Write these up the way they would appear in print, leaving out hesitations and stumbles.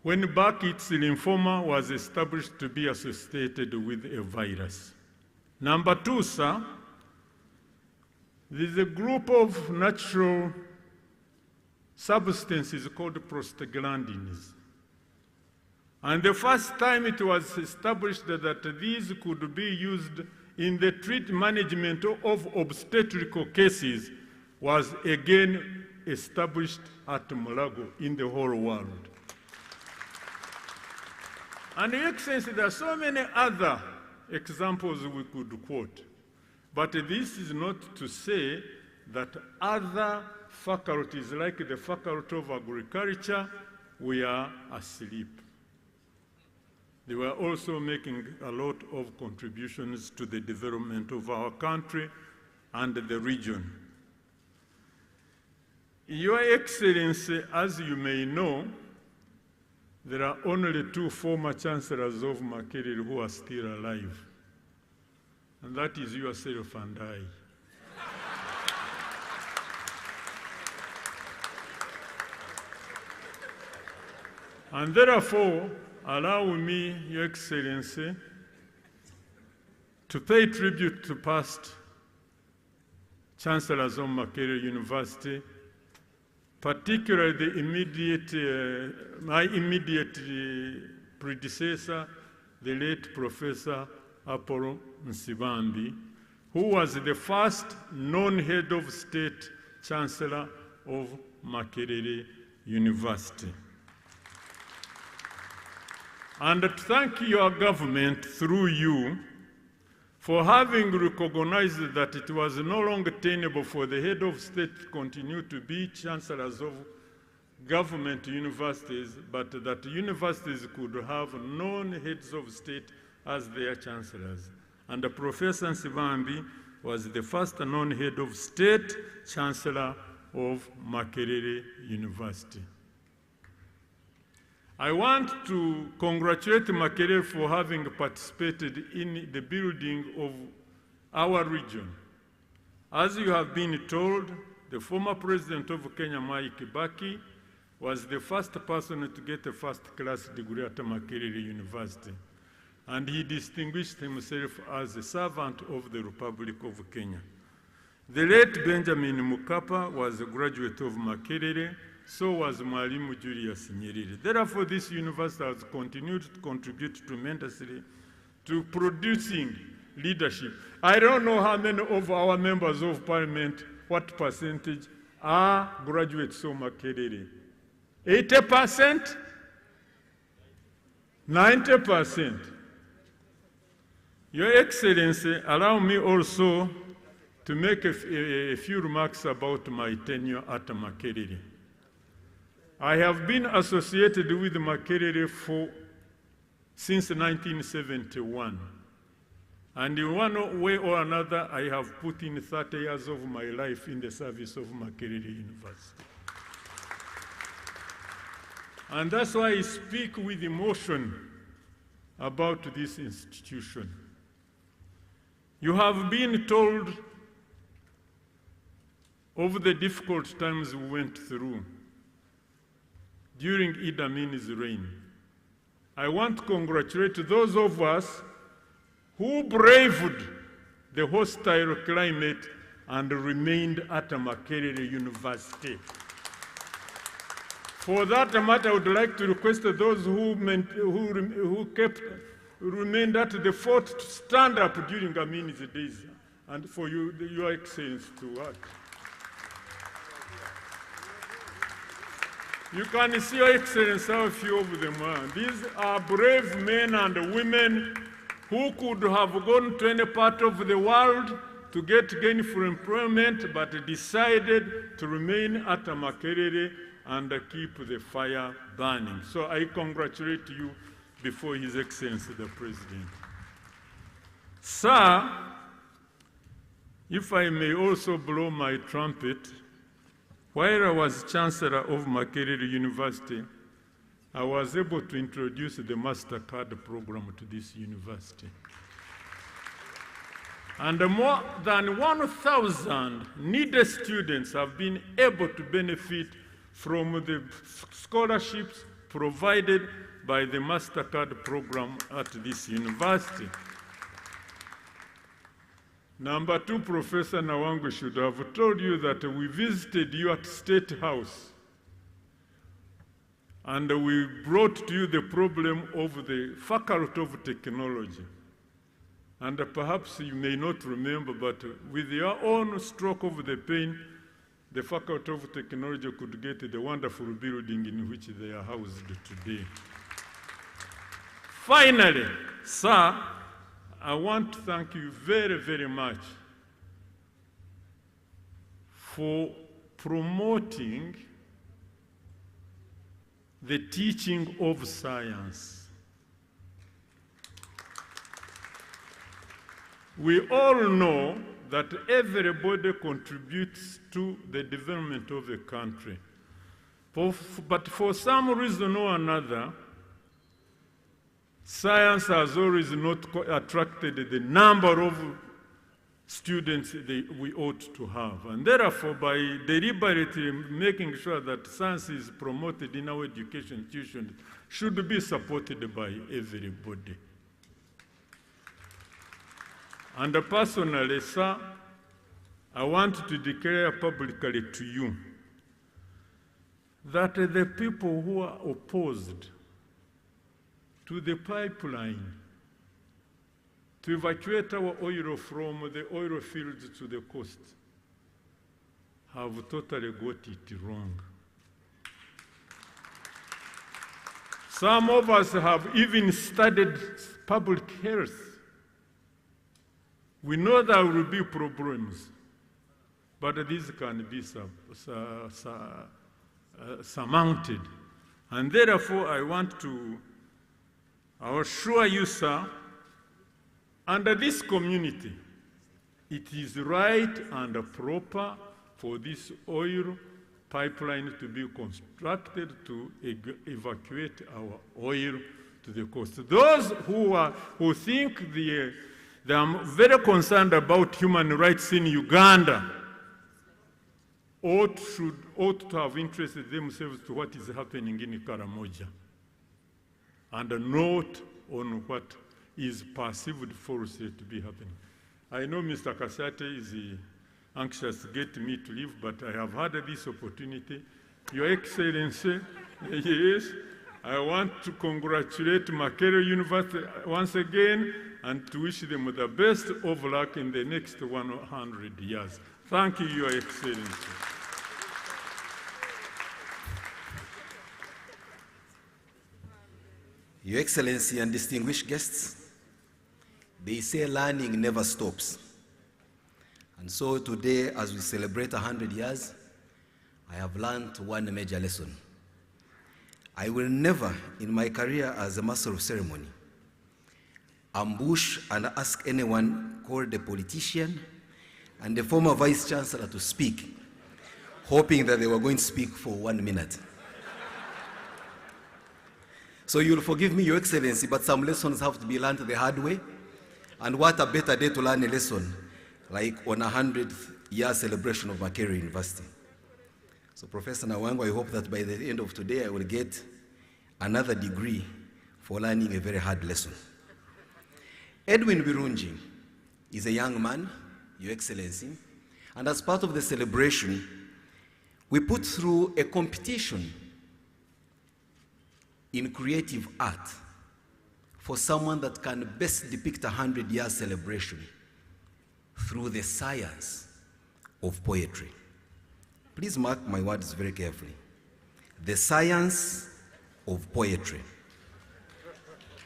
when Burkitt's lymphoma was established to be associated with a virus. Number two, sir, there is a group of natural substances called prostaglandins. And the first time it was established that these could be used in the management of obstetrical cases was again established at Mulago in the whole world. And Your Excellency, there are so many other examples we could quote. But this is not to say that other faculties, like the Faculty of Agriculture, were asleep. They were also making a lot of contributions to the development of our country and the region. Your Excellency, as you may know, there are only two former chancellors of Makerere who are still alive, and that is yourself and I. And therefore, allow me, Your Excellency, to pay tribute to past chancellors of Makerere University, particularly my immediate predecessor, the late Professor Apollo Nsibambi, who was the first non-head of state chancellor of Makerere University. And to thank your government through you for having recognized that it was no longer tenable for the head of state to continue to be chancellors of government universities, but that universities could have non-heads of state as their chancellors. And Professor Nsibambi was the first non-head of state chancellor of Makerere University. I want to congratulate Makerere for having participated in the building of our region. As you have been told, the former president of Kenya, Mwai Kibaki, was the first person to get a first-class degree at Makerere University, and he distinguished himself as a servant of the Republic of Kenya. The late Benjamin Mkapa was a graduate of Makerere, so was Mwalimu Julius Nyerere. Therefore, this university has continued to contribute tremendously to producing leadership. I don't know how many of our members of parliament, what percentage are graduates of Makerere. 80%? 90%. Your Excellency, allow me also to make a few remarks about my tenure at Makerere. I have been associated with Makerere since 1971. And in one way or another, I have put in 30 years of my life in the service of Makerere University. And that's why I speak with emotion about this institution. You have been told of the difficult times we went through during Idi Amin's reign. I want to congratulate those of us who braved the hostile climate and remained at Makerere University. For that matter, I would like to request those who remained at the fort to stand up during Amin's days, and for you, Your Excellency, to work. You can see, Your Excellency, how few of them are. These are brave men and women who could have gone to any part of the world to get gainful employment, but decided to remain at Makerere and keep the fire burning. So I congratulate you before His Excellency the President. Sir, if I may also blow my trumpet, while I was Chancellor of Makerere University, I was able to introduce the MasterCard program to this university. And more than 1,000 needy students have been able to benefit from the scholarships provided by the MasterCard program at this university. Number two, Professor Nawangu should have told you that we visited you at State House and we brought to you the problem of the Faculty of Technology. And perhaps you may not remember, but with your own stroke of the pen, the Faculty of Technology could get the wonderful building in which they are housed today. Finally, sir, I want to thank you very, very much for promoting the teaching of science. We all know that everybody contributes to the development of a country. But for some reason or another, science has always not attracted the number of students that we ought to have. And therefore, by deliberately making sure that science is promoted in our education institutions, should be supported by everybody. And personally, sir, I want to declare publicly to you that the people who are opposed to the pipeline to evacuate our oil from the oil fields to the coast have totally got it wrong. Some of us have even studied public health. We know there will be problems, but these can be surmounted. And therefore, I want to assure you, sir, under this community, it is right and proper for this oil pipeline to be constructed to evacuate our oil to the coast. Those who think they are very concerned about human rights in Uganda ought to have interested themselves to what is happening in Karamoja and not on what is perceived falsely to be happening. I know Mr. Kasate is anxious to get me to leave, but I have had this opportunity. Your Excellency, yes, I want to congratulate Makerere University once again and to wish them the best of luck in the next 100 years. Thank you, Your Excellency. Your Excellency and distinguished guests, they say learning never stops. And so today, as we celebrate 100 years, I have learned one major lesson. I will never, in my career as a master of ceremony, ambush and ask anyone called a politician and the former vice chancellor to speak, hoping that they were going to speak for 1 minute. So you'll forgive me, Your Excellency, but some lessons have to be learned the hard way. And what a better day to learn a lesson like on 100th year celebration of Makerere University. So Professor Nawangu, I hope that by the end of today I will get another degree for learning a very hard lesson. Edwin Birungi is a young man, Your Excellency, and as part of the celebration, we put through a competition in creative art for someone that can best depict a 100-year celebration through the science of poetry. Please mark my words very carefully. The science of poetry.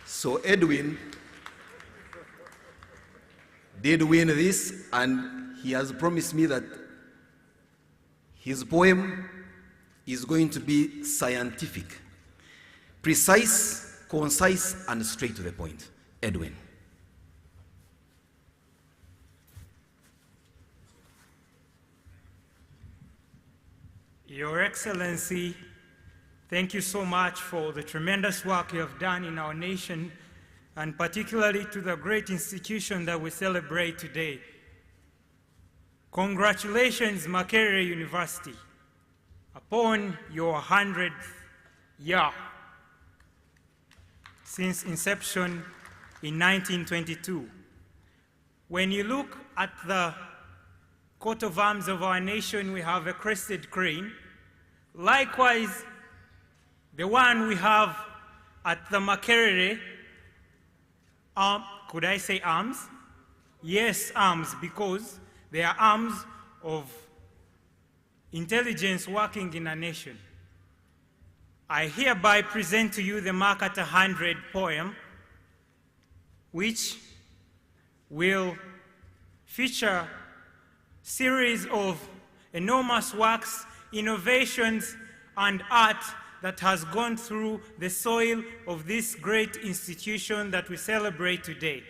So Edwin did win this, and he has promised me that his poem is going to be scientific, precise, concise, and straight to the point. Edwin. Your Excellency, thank you so much for the tremendous work you have done in our nation, and particularly to the great institution that we celebrate today. Congratulations, Makerere University, upon your 100th year since inception in 1922. When you look at the coat of arms of our nation, we have a crested crane. Likewise, the one we have at the Makerere, could I say arms? Yes, arms, because they are arms of intelligence working in a nation. I hereby present to you the Mark at 100 poem, which will feature series of enormous works, innovations, and art that has gone through the soil of this great institution that we celebrate today.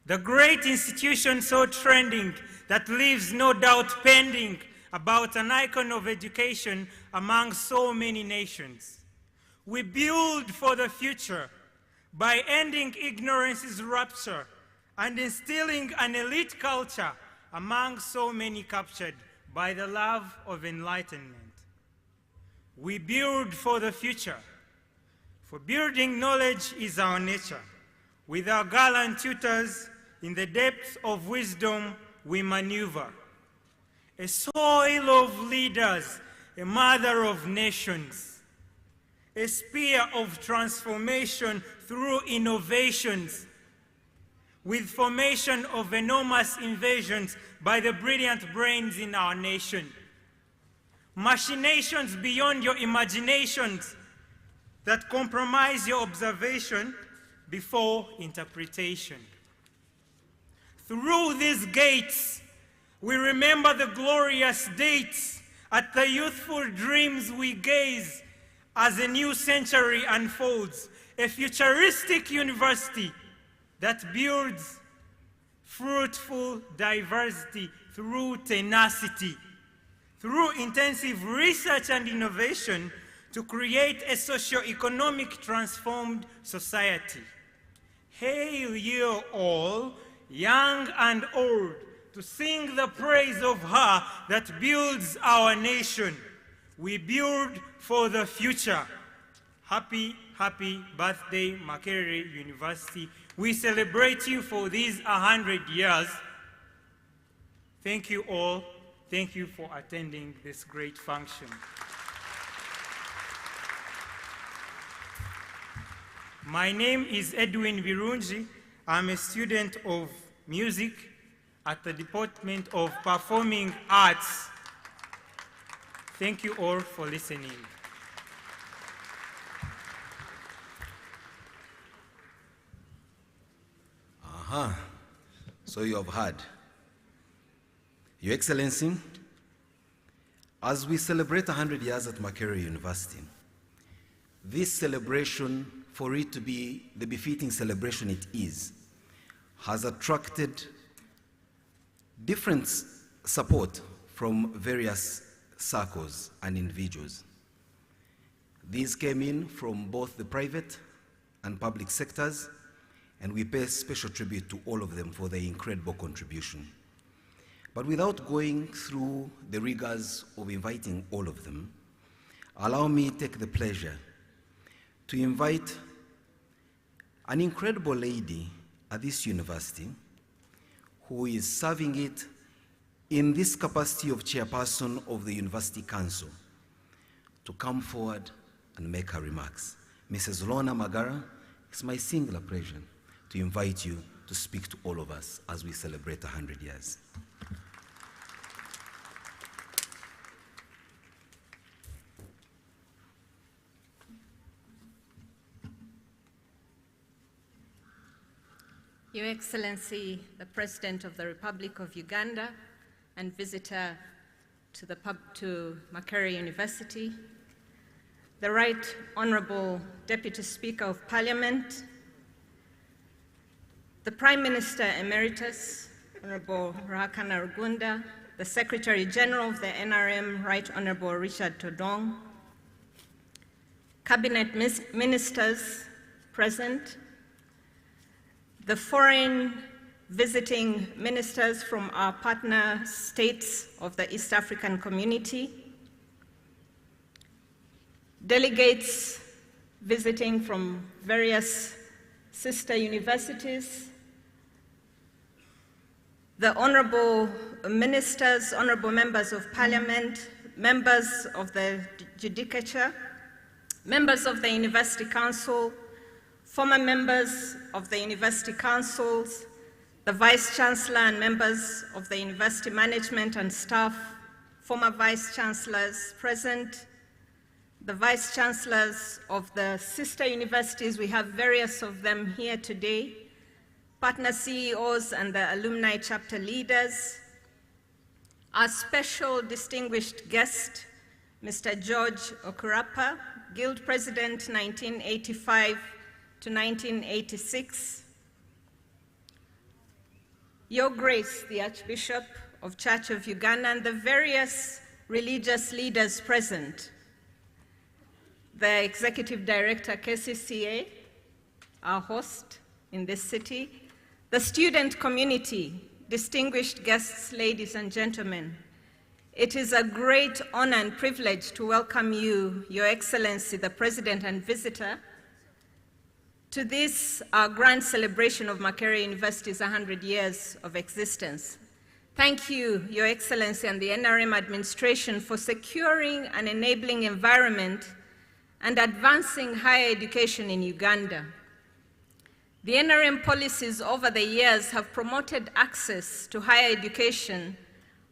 The great institution so trending that leaves no doubt pending about an icon of education among so many nations. We build for the future by ending ignorance's rupture and instilling an elite culture among so many captured by the love of enlightenment. We build for the future, for building knowledge is our nature. With our gallant tutors, in the depths of wisdom we maneuver. A soil of leaders, a mother of nations, a spear of transformation through innovations, with formation of enormous invasions by the brilliant brains in our nation. Machinations beyond your imaginations that compromise your observation before interpretation. Through these gates, we remember the glorious dates. At the youthful dreams we gaze as a new century unfolds, a futuristic university that builds fruitful diversity through tenacity, through intensive research and innovation to create a socio-economic transformed society. Hail ye all, young and old, to sing the praise of her that builds our nation. We build for the future. Happy, happy birthday, Makerere University. We celebrate you for these 100 years. Thank you all. Thank you for attending this great function. My name is Edwin Virunji. I'm a student of music at the Department of Performing Arts. Thank you all for listening. So you have heard. Your Excellency, as we celebrate 100 years at Makerere University, this celebration, for it to be the befitting celebration it is, has attracted different support from various circles and individuals. These came in from both the private and public sectors, and we pay special tribute to all of them for their incredible contribution. But without going through the rigors of inviting all of them, allow me to take the pleasure to invite an incredible lady at this university who is serving it in this capacity of chairperson of the University Council to come forward and make her remarks. Mrs. Lorna Magara, it's my singular pleasure to invite you to speak to all of us as we celebrate 100 years. Your Excellency, the President of the Republic of Uganda and visitor to Makerere University, the Right Honorable Deputy Speaker of Parliament, the Prime Minister Emeritus, Honorable Ruhakana Rugunda, the Secretary General of the NRM, Right Honorable Richard Todong, Cabinet Ministers present, the foreign visiting ministers from our partner states of the East African community, delegates visiting from various sister universities, the honorable ministers, honorable members of parliament, members of the judicature, members of the University Council, former members of the University Councils, the Vice Chancellor and members of the University Management and staff, former Vice Chancellors present, the Vice Chancellors of the sister universities, we have various of them here today, partner CEOs and the alumni chapter leaders, our special distinguished guest, Mr. George Okurapa, Guild President 1985 to 1986, Your Grace, the Archbishop of Church of Uganda, and the various religious leaders present, the Executive Director, KCCA, our host in this city, the student community, distinguished guests, ladies and gentlemen. It is a great honor and privilege to welcome you, Your Excellency, the President and visitor, to this, our grand celebration of Makerere University's 100 years of existence. Thank you, Your Excellency, and the NRM administration for securing an enabling environment and advancing higher education in Uganda. The NRM policies over the years have promoted access to higher education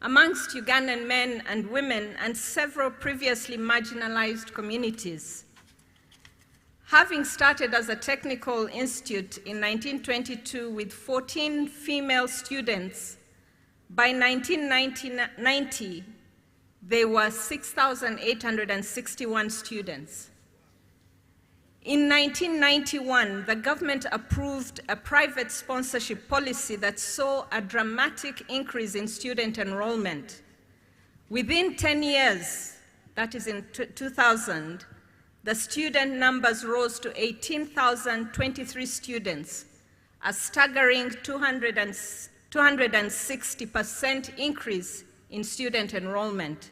amongst Ugandan men and women and several previously marginalized communities. Having started as a technical institute in 1922 with 14 female students, by 1990, there were 6,861 students. In 1991, the government approved a private sponsorship policy that saw a dramatic increase in student enrollment. Within 10 years, that is in 2000, the student numbers rose to 18,023 students, a staggering 260% increase in student enrollment.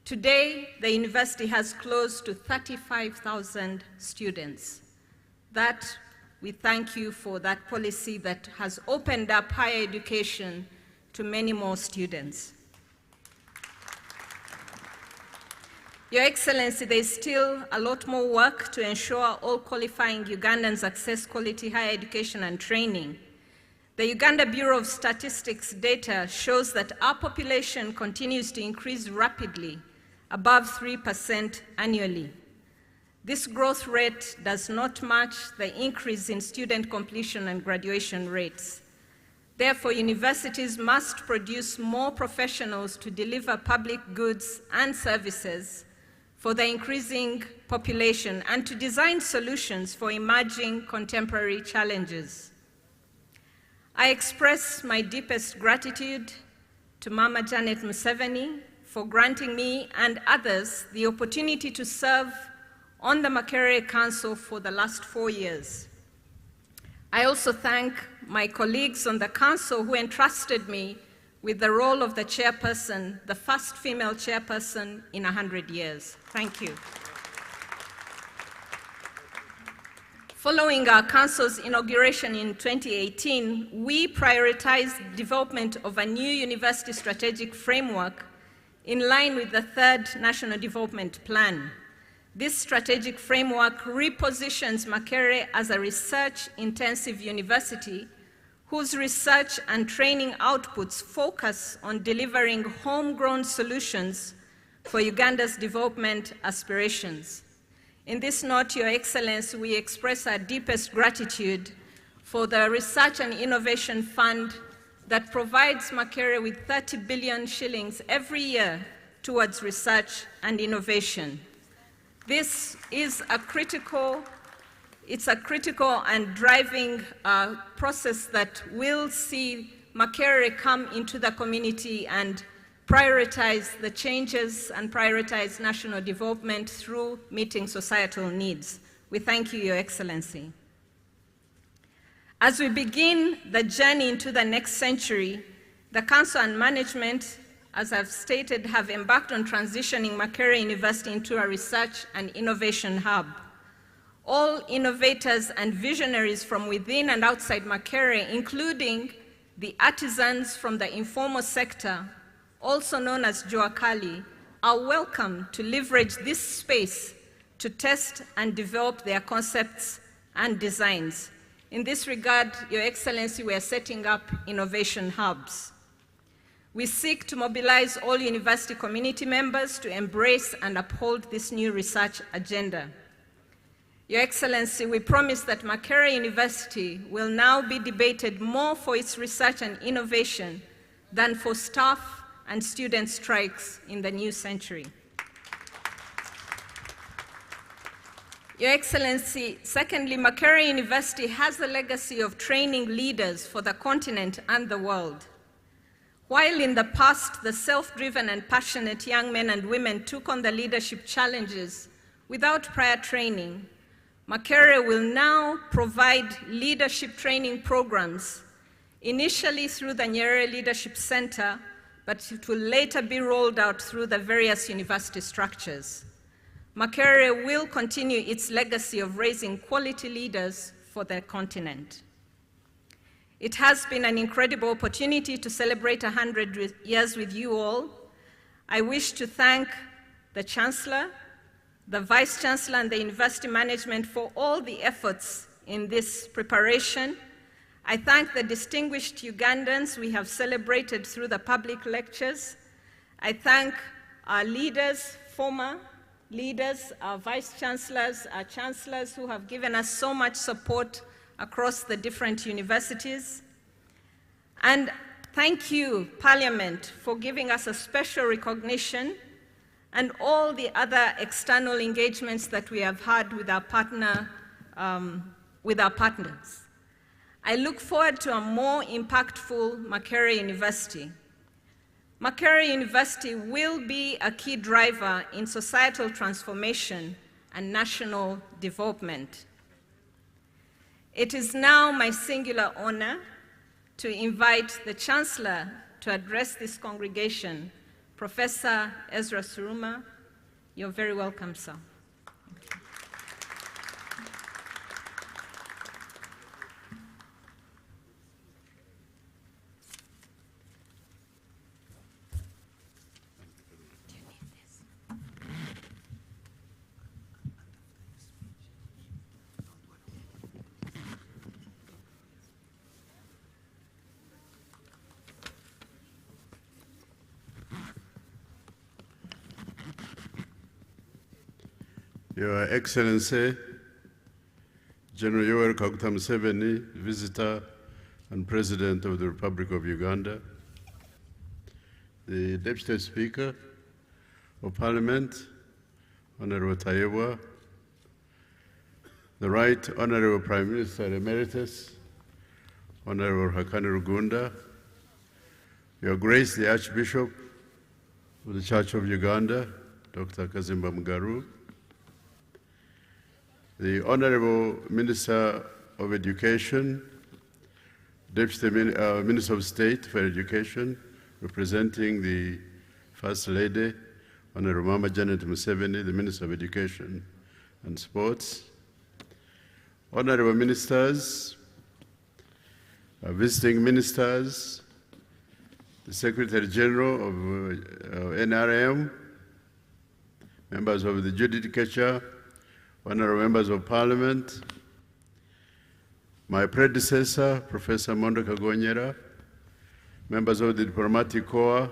Today, the university has close to 35,000 students. That, we thank you for that policy that has opened up higher education to many more students. Your Excellency, there is still a lot more work to ensure all qualifying Ugandans access quality higher education and training. The Uganda Bureau of Statistics data shows that our population continues to increase rapidly, above 3% annually. This growth rate does not match the increase in student completion and graduation rates. Therefore, universities must produce more professionals to deliver public goods and services for the increasing population and to design solutions for emerging contemporary challenges. I express my deepest gratitude to Mama Janet Museveni for granting me and others the opportunity to serve on the Makerere Council for the last 4 years. I also thank my colleagues on the Council who entrusted me with the role of the chairperson, the first female chairperson in 100 years. Thank you. Following our Council's inauguration in 2018, we prioritized development of a new university strategic framework in line with the third National Development Plan. This strategic framework repositions Makerere as a research-intensive university whose research and training outputs focus on delivering homegrown solutions for Uganda's development aspirations. In this note, Your Excellency, we express our deepest gratitude for the Research and Innovation Fund that provides Makerere with 30 billion shillings every year towards research and innovation. This is a critical and driving process that will see Makerere come into the community and prioritize the changes and prioritize national development through meeting societal needs. We thank you, Your Excellency. As we begin the journey into the next century, the Council and management, as I've stated, have embarked on transitioning Makerere University into a research and innovation hub. all innovators and visionaries from within and outside Makerere, including the artisans from the informal sector, also known as Joakali, are welcome to leverage this space to test and develop their concepts and designs. In this regard, Your Excellency, we are setting up innovation hubs. We seek to mobilize all university community members to embrace and uphold this new research agenda. Your Excellency, we promise that Makerere University will now be debated more for its research and innovation than for staff and student strikes in the new century. Your Excellency, secondly, Makerere University has a legacy of training leaders for the continent and the world. While in the past, the self-driven and passionate young men and women took on the leadership challenges without prior training, Makerere will now provide leadership training programs, initially through the Nyerere Leadership Center, but it will later be rolled out through the various university structures. Makerere will continue its legacy of raising quality leaders for the continent. It has been an incredible opportunity to celebrate 100 years with you all. I wish to thank the Chancellor, the Vice Chancellor, and the University Management for all the efforts in this preparation. I thank the distinguished Ugandans we have celebrated through the public lectures. I thank our leaders, former leaders, our Vice Chancellors, our Chancellors who have given us so much support across the different universities. And thank you, Parliament, for giving us a special recognition and all the other external engagements that we have had with our partners. I look forward to a more impactful Makerere University. Makerere University will be a key driver in societal transformation and national development. It is now my singular honor to invite the Chancellor to address this congregation, Professor Ezra Suruma. You're very welcome, sir. Your Excellency, General Yoweri Kaguta Museveni, Visitor and President of the Republic of Uganda, the Deputy Speaker of Parliament, Honorable Tayewa, the Right Honorable Prime Minister Emeritus, Honorable Hakani Rugunda, Your Grace the Archbishop of the Church of Uganda, Dr. Kazimba Mugaru, the Honorable Minister of Education, Deputy Minister of State for Education, representing the First Lady, Honorable Mama Janet Museveni, the Minister of Education and Sports, Honorable Ministers, visiting ministers, the Secretary General of NRM, members of the Judicature, honorable members of Parliament, my predecessor, Professor Mondo Kagonyera, members of the Diplomatic Corps,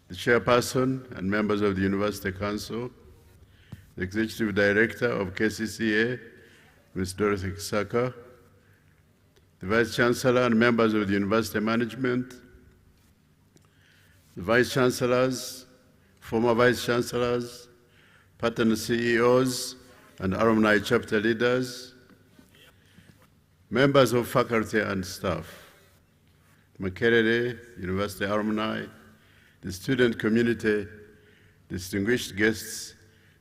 the chairperson and members of the University Council, the Executive Director of KCCA, Ms. Dorothy Kisaka, the Vice Chancellor and members of the University Management, the Vice Chancellors, former Vice Chancellors, partner CEOs and alumni chapter leaders, members of faculty and staff, Makerere University alumni, the student community, distinguished guests,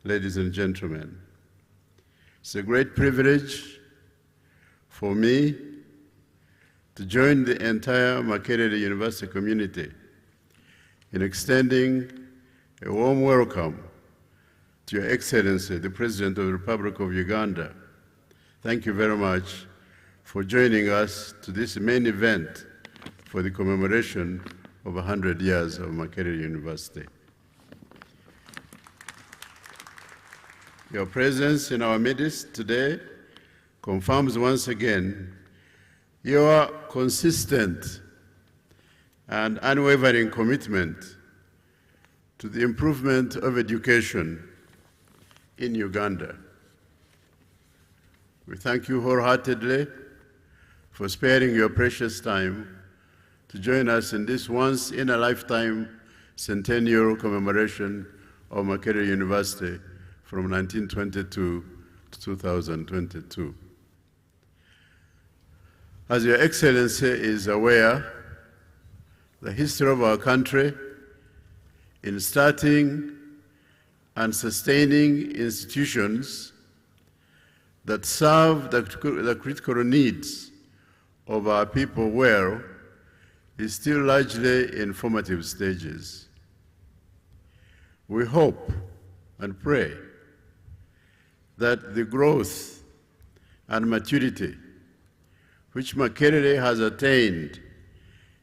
ladies and gentlemen. It's a great privilege for me to join the entire Makerere University community in extending a warm welcome to to Your Excellency, the President of the Republic of Uganda, thank you very much for joining us to this main event for the commemoration of 100 years of Makerere University. Your presence in our midst today confirms once again your consistent and unwavering commitment to the improvement of education in Uganda. We thank you wholeheartedly for sparing your precious time to join us in this once-in-a-lifetime centennial commemoration of Makerere University from 1922 to 2022. As Your Excellency is aware, the history of our country in starting and sustaining institutions that serve the critical needs of our people well is still largely in formative stages. We hope and pray that the growth and maturity which Makerere has attained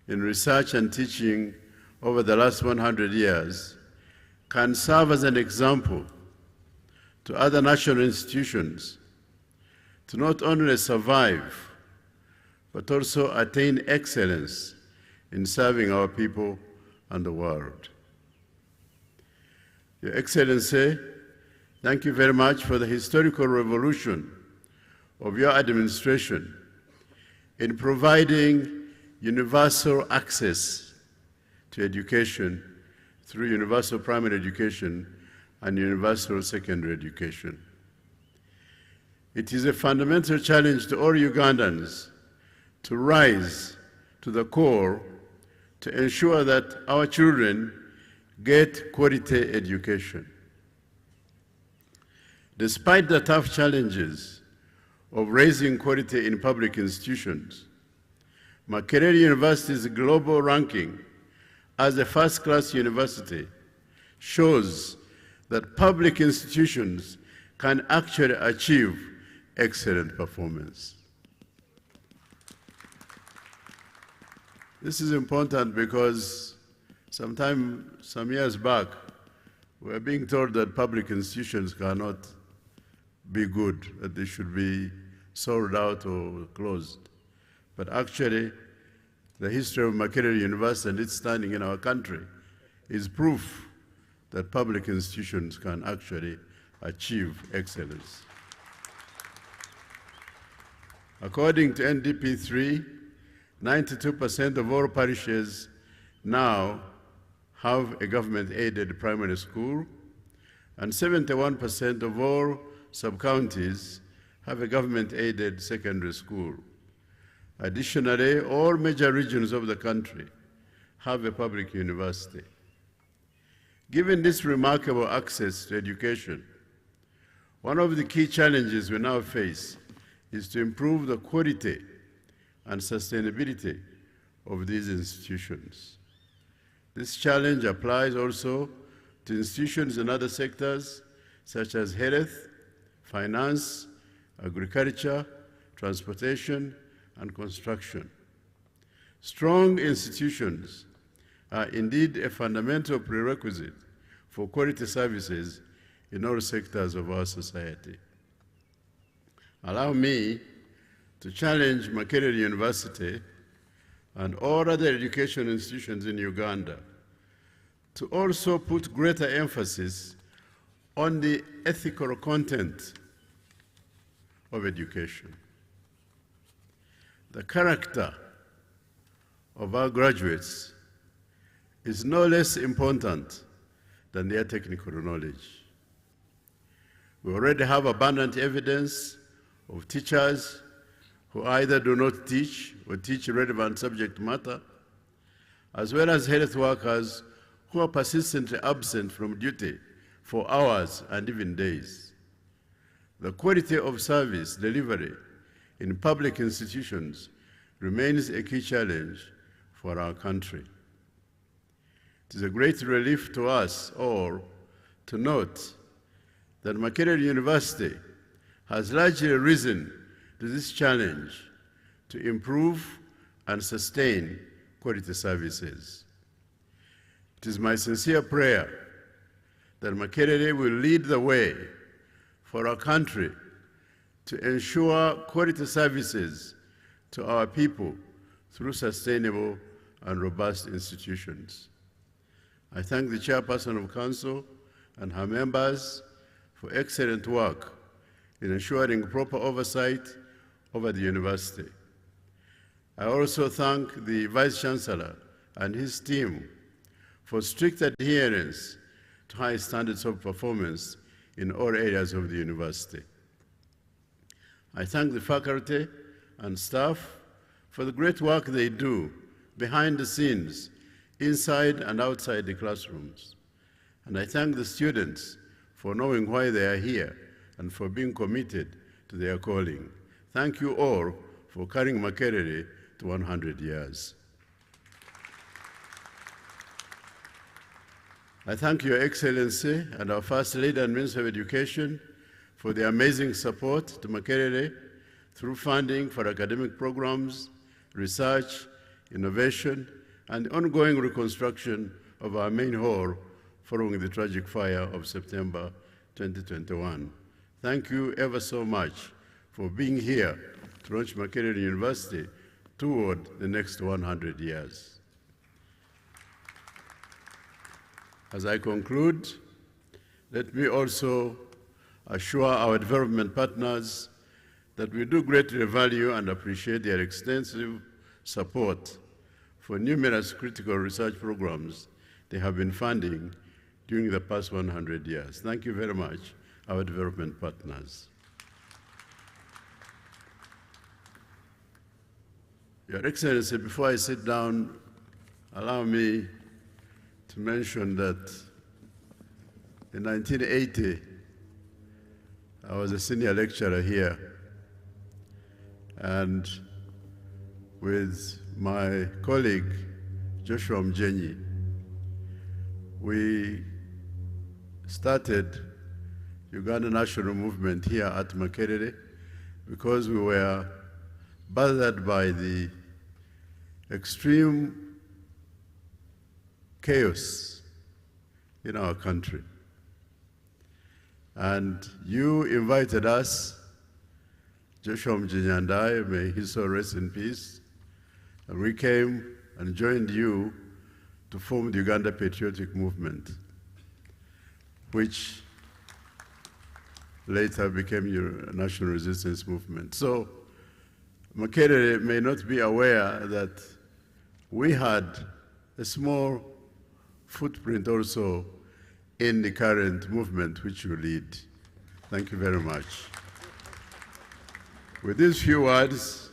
in research and teaching over the last 100 years can serve as an example to other national institutions to not only survive, but also attain excellence in serving our people and the world. Your Excellency, thank you very much for the historical revolution of your administration in providing universal access to education through universal primary education and universal secondary education. It is a fundamental challenge to all Ugandans to rise to the core to ensure that our children get quality education. Despite the tough challenges of raising quality in public institutions, Makerere University's global ranking as a first-class university shows that public institutions can actually achieve excellent performance. This is important because some years back, we were being told that public institutions cannot be good, that they should be sold out or closed. But actually, the history of Makerere University and its standing in our country is proof that public institutions can actually achieve excellence. According to NDP 3, 92% of all parishes now have a government-aided primary school, and 71% of all sub-counties have a government-aided secondary school. Additionally, all major regions of the country have a public university. Given this remarkable access to education, one of the key challenges we now face is to improve the quality and sustainability of these institutions. This challenge applies also to institutions in other sectors such as health, finance, agriculture, transportation, and construction. Strong institutions are indeed a fundamental prerequisite for quality services in all sectors of our society. Allow me to challenge Makerere University and all other education institutions in Uganda to also put greater emphasis on the ethical content of education. The character of our graduates is no less important than their technical knowledge. We already have abundant evidence of teachers who either do not teach or teach relevant subject matter, as well as health workers who are persistently absent from duty for hours and even days. The quality of service delivery in public institutions remains a key challenge for our country. It is a great relief to us all to note that Makerere University has largely risen to this challenge to improve and sustain quality services. It is my sincere prayer that Makerere will lead the way for our country to ensure quality services to our people through sustainable and robust institutions. I thank the Chairperson of Council and her members for excellent work in ensuring proper oversight over the university. I also thank the Vice Chancellor and his team for strict adherence to high standards of performance in all areas of the university. I thank the faculty and staff for the great work they do behind the scenes, inside and outside the classrooms. And I thank the students for knowing why they are here and for being committed to their calling. Thank you all for carrying Makerere to 100 years. I thank Your Excellency and our First Lady and Minister of Education for their amazing support to Makerere through funding for academic programs, research, innovation, and the ongoing reconstruction of our main hall following the tragic fire of September 2021. Thank you ever so much for being here to launch Makerere University toward the next 100 years. As I conclude, let me also assure our development partners that we do greatly value and appreciate their extensive support for numerous critical research programs they have been funding during the past 100 years. Thank you very much, our development partners. Your Excellency, before I sit down, allow me to mention that in 1980, I was a senior lecturer here, and with my colleague, Joshua Mjenyi, we started Uganda National Movement here at Makerere because we were bothered by the extreme chaos in our country. And you invited us, Joshua Mjenyi and I, may his soul rest in peace, and we came and joined you to form the Uganda Patriotic Movement, which later became your National Resistance Movement. So Makerere may not be aware that we had a small footprint also in the current movement which you lead. Thank you very much. With these few words,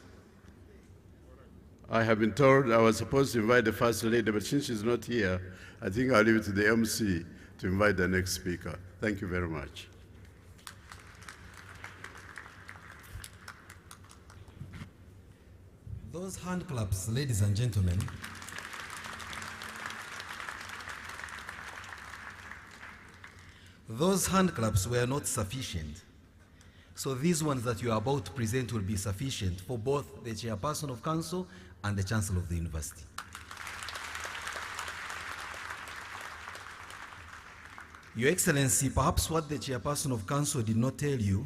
I have been told I was supposed to invite the First Lady, but since she's not here, I think I'll leave it to the MC to invite the next speaker. Thank you very much. Those hand claps, ladies and gentlemen, those hand claps were not sufficient. So these ones that you are about to present will be sufficient for both the Chairperson of Council and the Chancellor of the University. Your Excellency, perhaps what the Chairperson of Council did not tell you,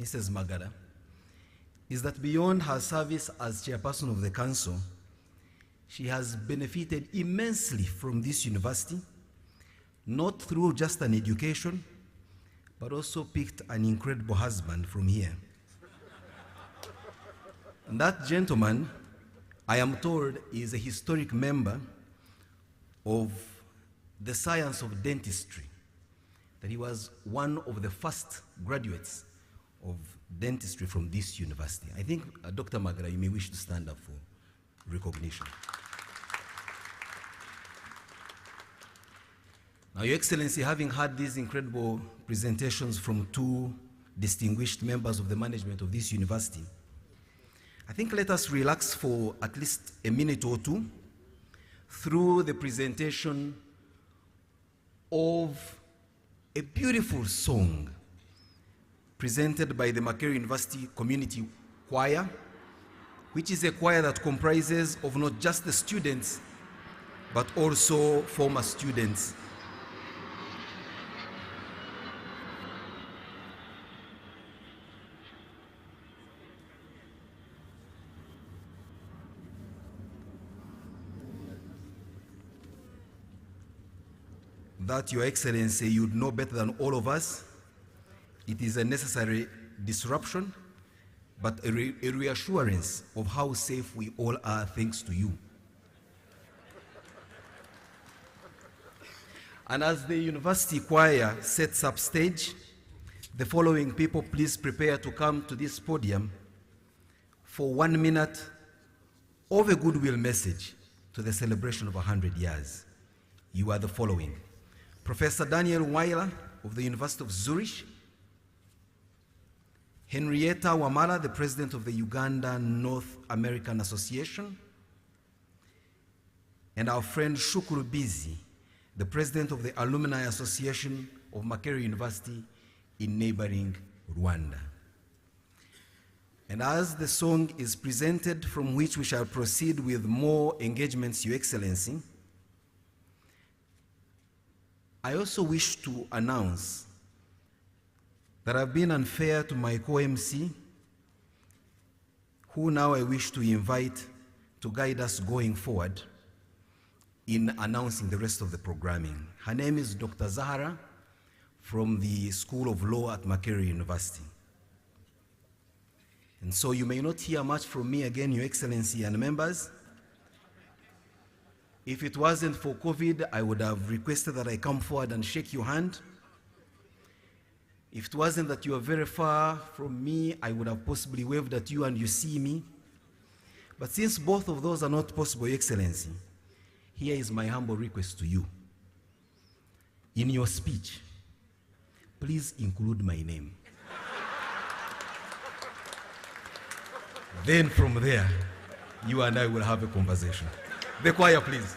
Mrs. Magara, is that beyond her service as Chairperson of the Council, she has benefited immensely from this university, not through just an education, but also picked an incredible husband from here. And that gentleman, I am told, is a historic member of the science of dentistry, that he was one of the first graduates of dentistry from this university. I think, Dr. Magara, you may wish to stand up for recognition. Now, Your Excellency, having had these incredible presentations from two distinguished members of the management of this university, I think let us relax for at least a minute or two through the presentation of a beautiful song presented by the Makerere University Community Choir, which is a choir that comprises of not just the students, but also former students. That, Your Excellency, you'd know better than all of us. It is a necessary disruption, but a reassurance of how safe we all are thanks to you. And as the university choir sets up stage, the following people please prepare to come to this podium for 1 minute of a goodwill message to the celebration of 100 years. You are the following: Professor Daniel Weiler of the University of Zurich, Henrietta Wamala, the President of the Uganda North American Association, and our friend Shukuru Bizi, the President of the Alumni Association of Makerere University in neighboring Rwanda. And as the song is presented, from which we shall proceed with more engagements, Your Excellency, I also wish to announce that I've been unfair to my co-MC, who now I wish to invite to guide us going forward in announcing the rest of the programming. Her name is Dr. Zahara from the School of Law at Makerere University. And so you may not hear much from me again, Your Excellency and members. If it wasn't for COVID, I would have requested that I come forward and shake your hand. If it wasn't that you are very far from me, I would have possibly waved at you and you see me. But since both of those are not possible, Your Excellency, here is my humble request to you. In your speech, please include my name. Then from there, you and I will have a conversation. The choir, please.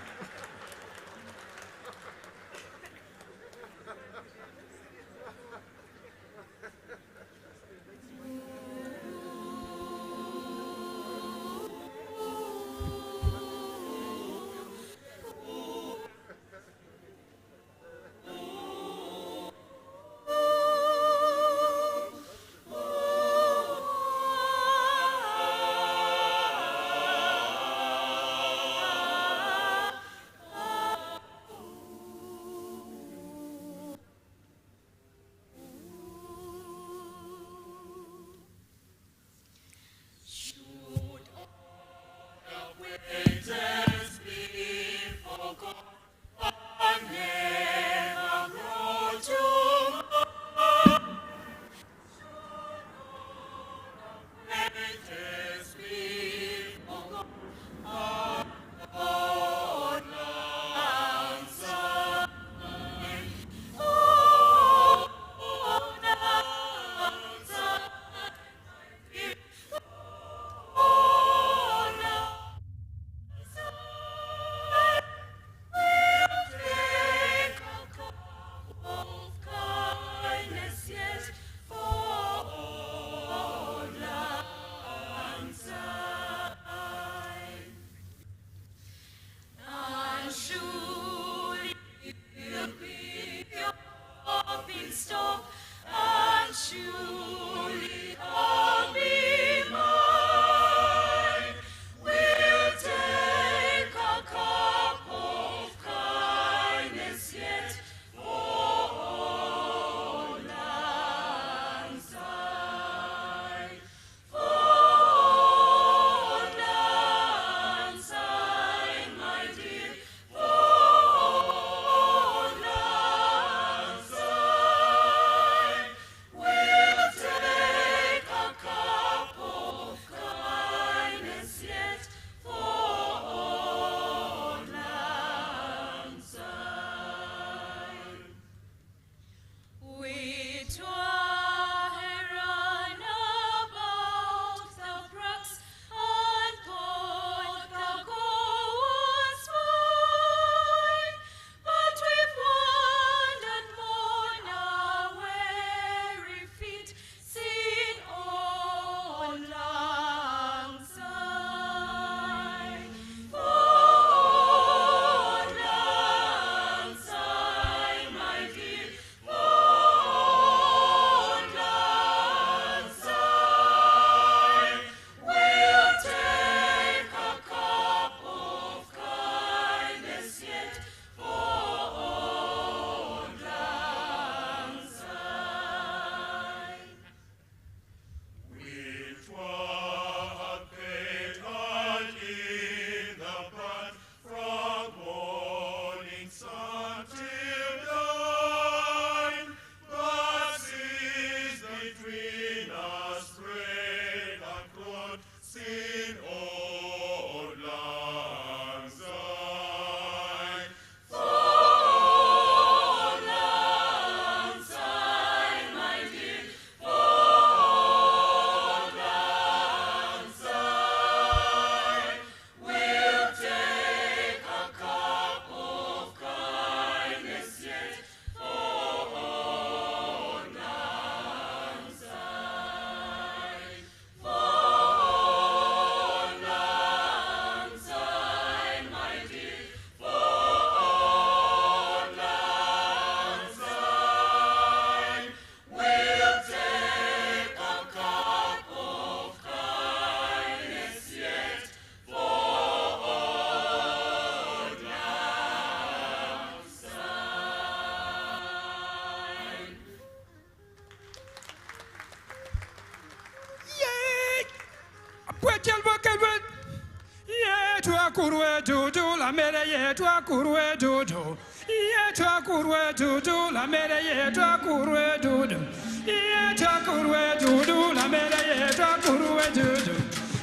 kurwe juju la mere ye twa kurwe juju. Ye twa kurwe juju la mere ye twa kurwe juju. Ye twa kurwe juju la mere ye twa kurwe juju.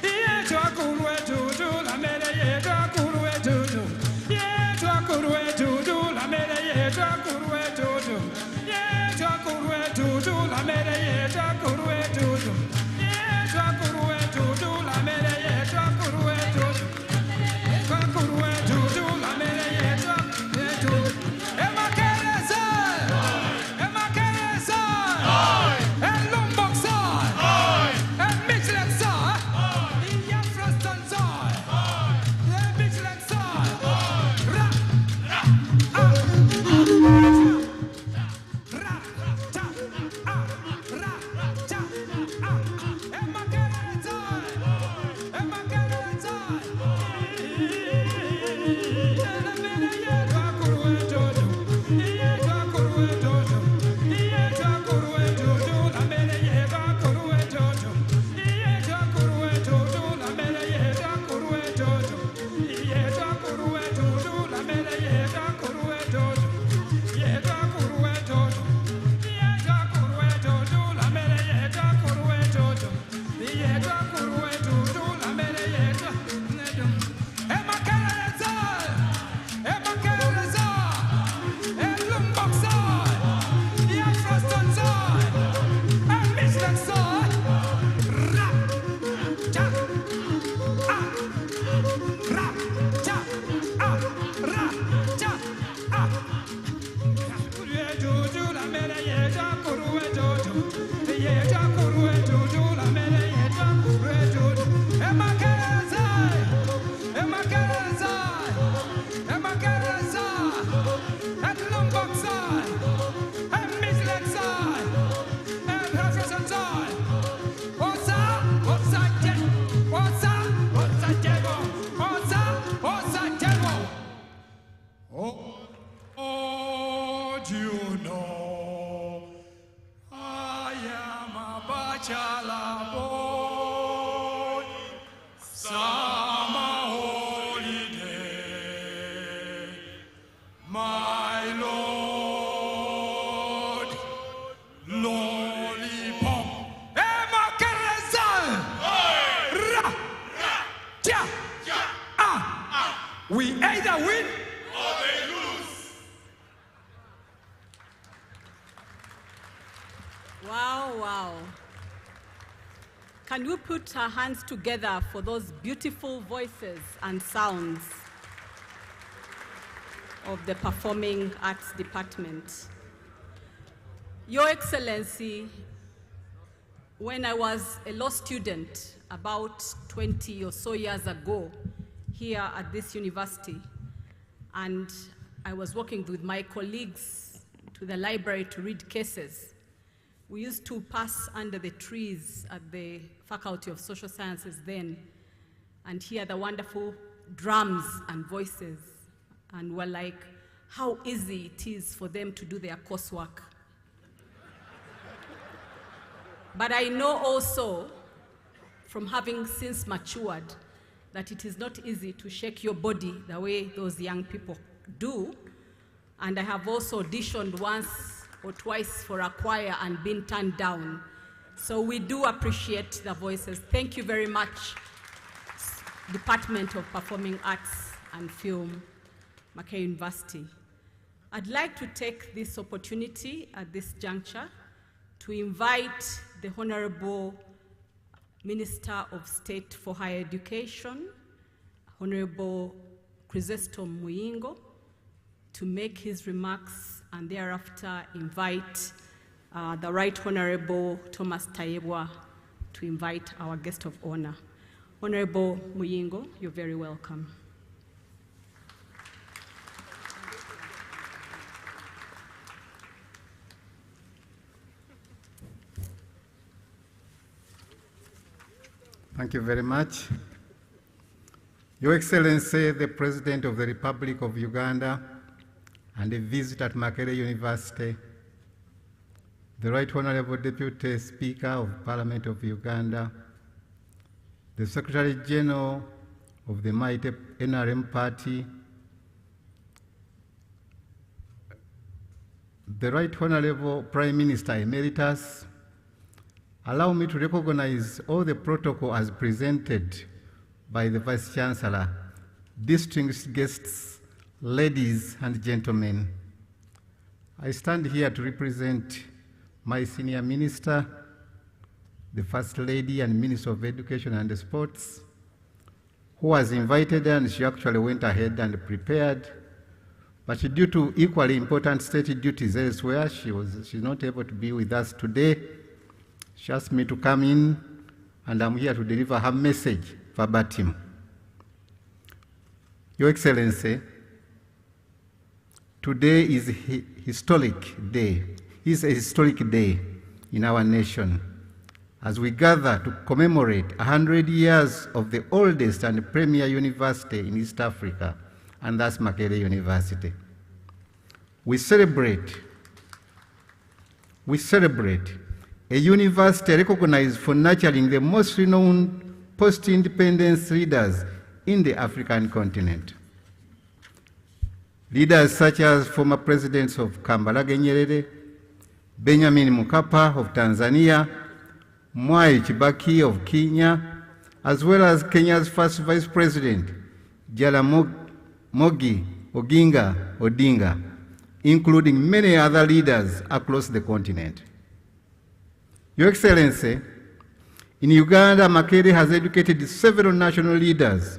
Ye twa kurwe juju la mere ye twa kurwe juju. Ye twa kurwe juju la mere ye twa kurwe juju. Ye twa kurwe juju la mere ye twa kurwe juju. Ye twa kurwe juju la mere ye twa kurwe juju. Twa kurwe juju la mere ye twa kurwe juju. Emakerere, Emakerere, Elumboksa, Emichleksa, Iyafrostansa, Emichleksa, Ra, we either win or they lose. Wow, wow. Can we put our hands together for those beautiful voices and sounds of the Performing Arts Department? Your Excellency, when I was a law student about 20 or so years ago here at this university, and I was working with my colleagues to the library to read cases, we used to pass under the trees at the Faculty of Social Sciences then and hear the wonderful drums and voices, and we're like, how easy it is for them to do their coursework. But I know also, from having since matured, that it is not easy to shake your body the way those young people do. And I have also auditioned once or twice for a choir and been turned down. So we do appreciate the voices. Thank you very much, Department of Performing Arts and Film, Makerere University. I'd like to take this opportunity at this juncture to invite the Honorable Minister of State for Higher Education, Honorable Chrysostom Muyingo, to make his remarks, and thereafter invite the Right Honorable Thomas Tayebwa to invite our guest of honor. Honorable Muyingo, you're very welcome. Thank you very much. Your Excellency, the President of the Republic of Uganda, and a visit at Makerere University, the Right Honorable Deputy Speaker of Parliament of Uganda, the Secretary General of the mighty NRM party, the Right Honorable Prime Minister Emeritus, allow me to recognize all the protocol as presented by the Vice Chancellor, distinguished guests, ladies and gentlemen. I stand here to represent my senior minister, the First Lady and Minister of Education and Sports, who was invited and she actually went ahead and prepared. But due to equally important state duties elsewhere, she's not able to be with us today. She asked me to come in, and I'm here to deliver her message verbatim. Your Excellency, today is a historic day. It's a historic day in our nation as we gather to commemorate 100 years of the oldest and premier university in East Africa, and that's Makerere University. We celebrate a university recognized for nurturing the most renowned post-independence leaders in the African continent. Leaders such as former presidents of Kambarage Nyerere, Benjamin Mkapa of Tanzania, Mwai Kibaki of Kenya, as well as Kenya's first vice president, Jaramogi Oginga Odinga, including many other leaders across the continent. Your Excellency, in Uganda, Makerere has educated several national leaders.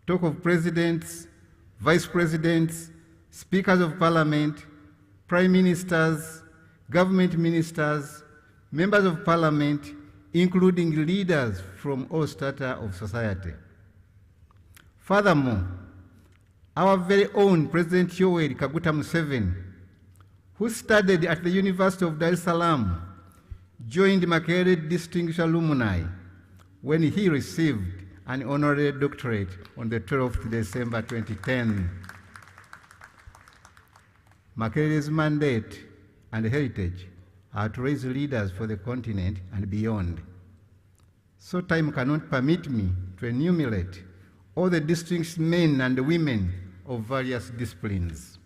Talk of presidents, vice presidents, speakers of parliament, prime ministers, government ministers, members of parliament, including leaders from all strata of society. Furthermore, our very own President Yoweri Kaguta Museveni, who studied at the University of Dar es Salaam, joined Makerere Distinguished Alumni when he received an honorary doctorate on the 12th December 2010. Makerere's mandate and heritage are to raise leaders for the continent and beyond. So time cannot permit me to enumerate all the distinguished men and women of various disciplines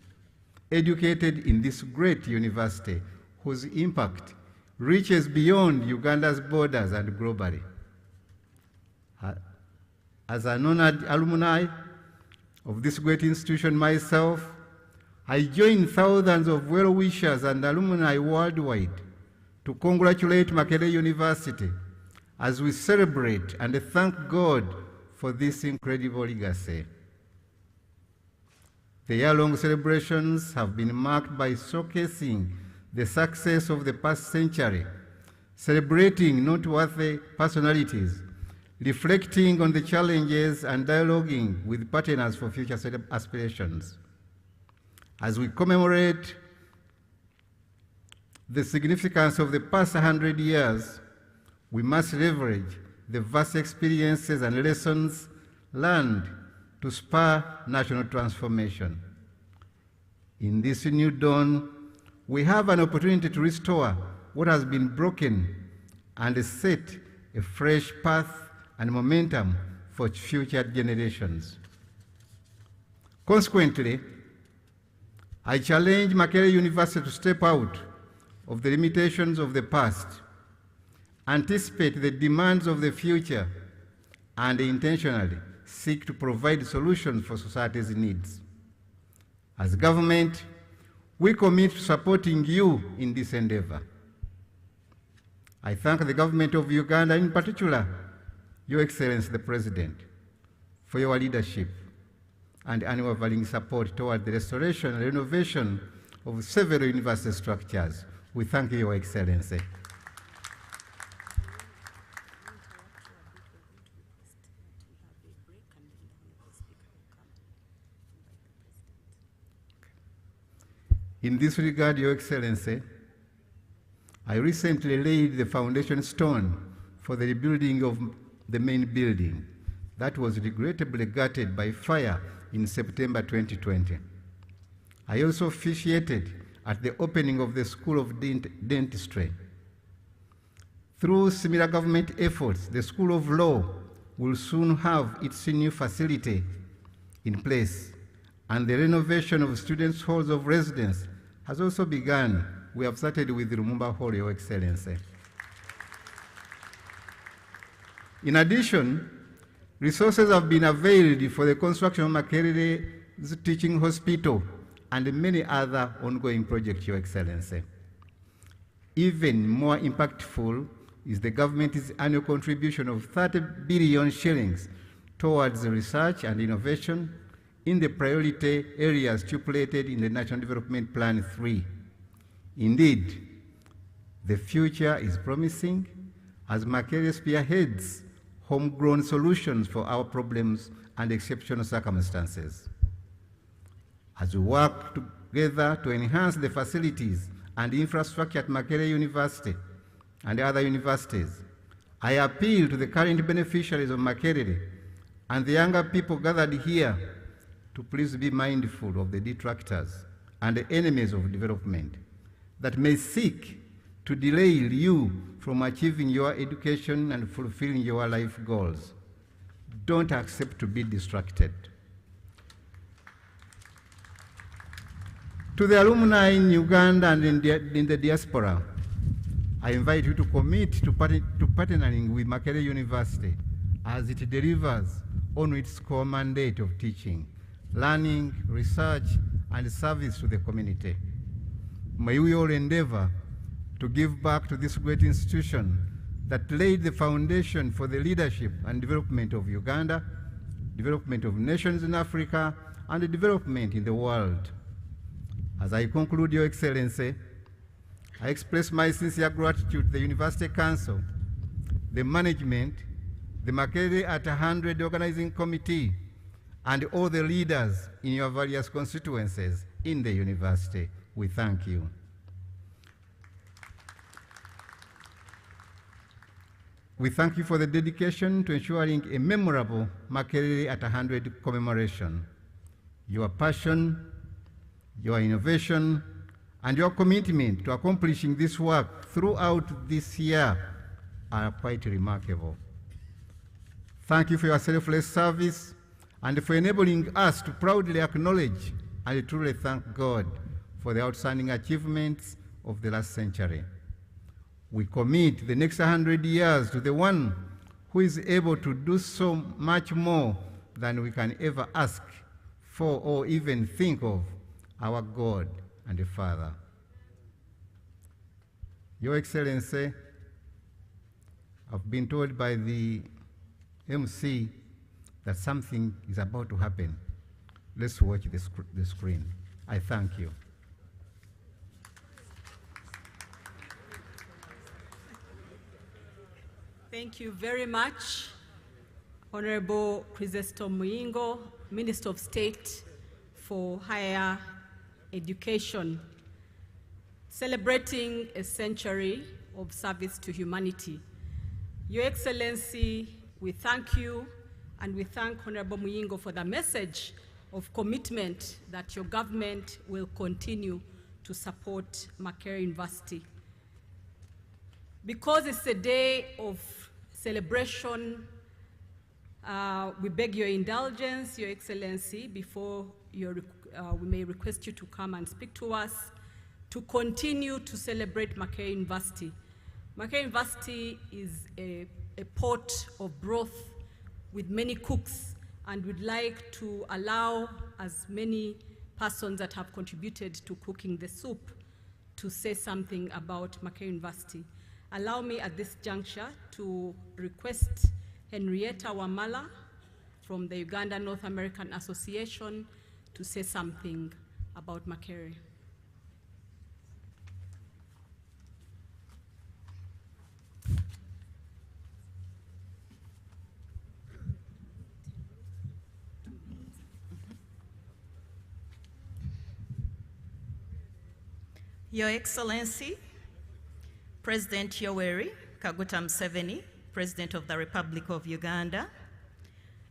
educated in this great university whose impact reaches beyond Uganda's borders and globally. As an honored alumni of this great institution myself, I join thousands of well-wishers and alumni worldwide to congratulate Makerere University as we celebrate and thank God for this incredible legacy. The year-long celebrations have been marked by showcasing the success of the past century, celebrating noteworthy personalities, reflecting on the challenges and dialoguing with partners for future aspirations. As we commemorate the significance of the past 100 years, we must leverage the vast experiences and lessons learned to spur national transformation. In this new dawn, we have an opportunity to restore what has been broken and set a fresh path and momentum for future generations. Consequently, I challenge Makerere University to step out of the limitations of the past, anticipate the demands of the future, and intentionally seek to provide solutions for society's needs. As government, we commit to supporting you in this endeavor. I thank the government of Uganda, in particular, Your Excellency the President, for your leadership and unwavering support toward the restoration and renovation of several university structures. We thank you, Your Excellency. In this regard, Your Excellency, I recently laid the foundation stone for the rebuilding of the main building that was regrettably gutted by fire in September 2020. I also officiated at the opening of the School of Dentistry. Through similar government efforts, the School of Law will soon have its new facility in place, and the renovation of students' halls of residence has also begun. We have started with Lumumba Hall, Your Excellency. In addition, resources have been availed for the construction of Makerere's teaching hospital and many other ongoing projects, Your Excellency. Even more impactful is the government's annual contribution of 30 billion shillings towards research and innovation in the priority areas stipulated in the National Development Plan 3. Indeed, the future is promising as Makerere spearheads homegrown solutions for our problems and exceptional circumstances. As we work together to enhance the facilities and infrastructure at Makerere University and other universities, I appeal to the current beneficiaries of Makerere and the younger people gathered here to please be mindful of the detractors and the enemies of development that may seek to delay you from achieving your education and fulfilling your life goals. Don't accept to be distracted. To the alumni in Uganda and in the diaspora, I invite you to commit to partnering with Makerere University as it delivers on its core mandate of teaching, learning, research, and service to the community. May we all endeavor to give back to this great institution that laid the foundation for the leadership and development of Uganda, development of nations in Africa, and the development in the world. As I conclude, Your Excellency, I express my sincere gratitude to the University Council, the management, the Makerere at 100 organizing committee, and all the leaders in your various constituencies in the university. We thank you. We thank you for the dedication to ensuring a memorable Makerere at 100 commemoration. Your passion, your innovation, and your commitment to accomplishing this work throughout this year are quite remarkable. Thank you for your selfless service and for enabling us to proudly acknowledge and truly thank God for the outstanding achievements of the last century. We commit the next 100 years to the one who is able to do so much more than we can ever ask for or even think of, our God and the Father. Your Excellency, I've been told by the MC that something is about to happen. Let's watch the screen. I thank you. Thank you very much, Honorable Chrysostom Muyingo, Minister of State for Higher Education, celebrating a century of service to humanity. Your Excellency, we thank you, and we thank Honorable Muyingo for the message of commitment that your government will continue to support Makerere University. Because it's a day of celebration, we beg your indulgence, Your Excellency, before we may request you to come and speak to us, to continue to celebrate Makerere University. Makerere University is a pot of broth with many cooks, and we'd like to allow as many persons that have contributed to cooking the soup to say something about Makerere University. Allow me at this juncture to request Henrietta Wamala from the Uganda North American Association to say something about Makerere. Your Excellency, President Yoweri Kaguta Museveni, President of the Republic of Uganda,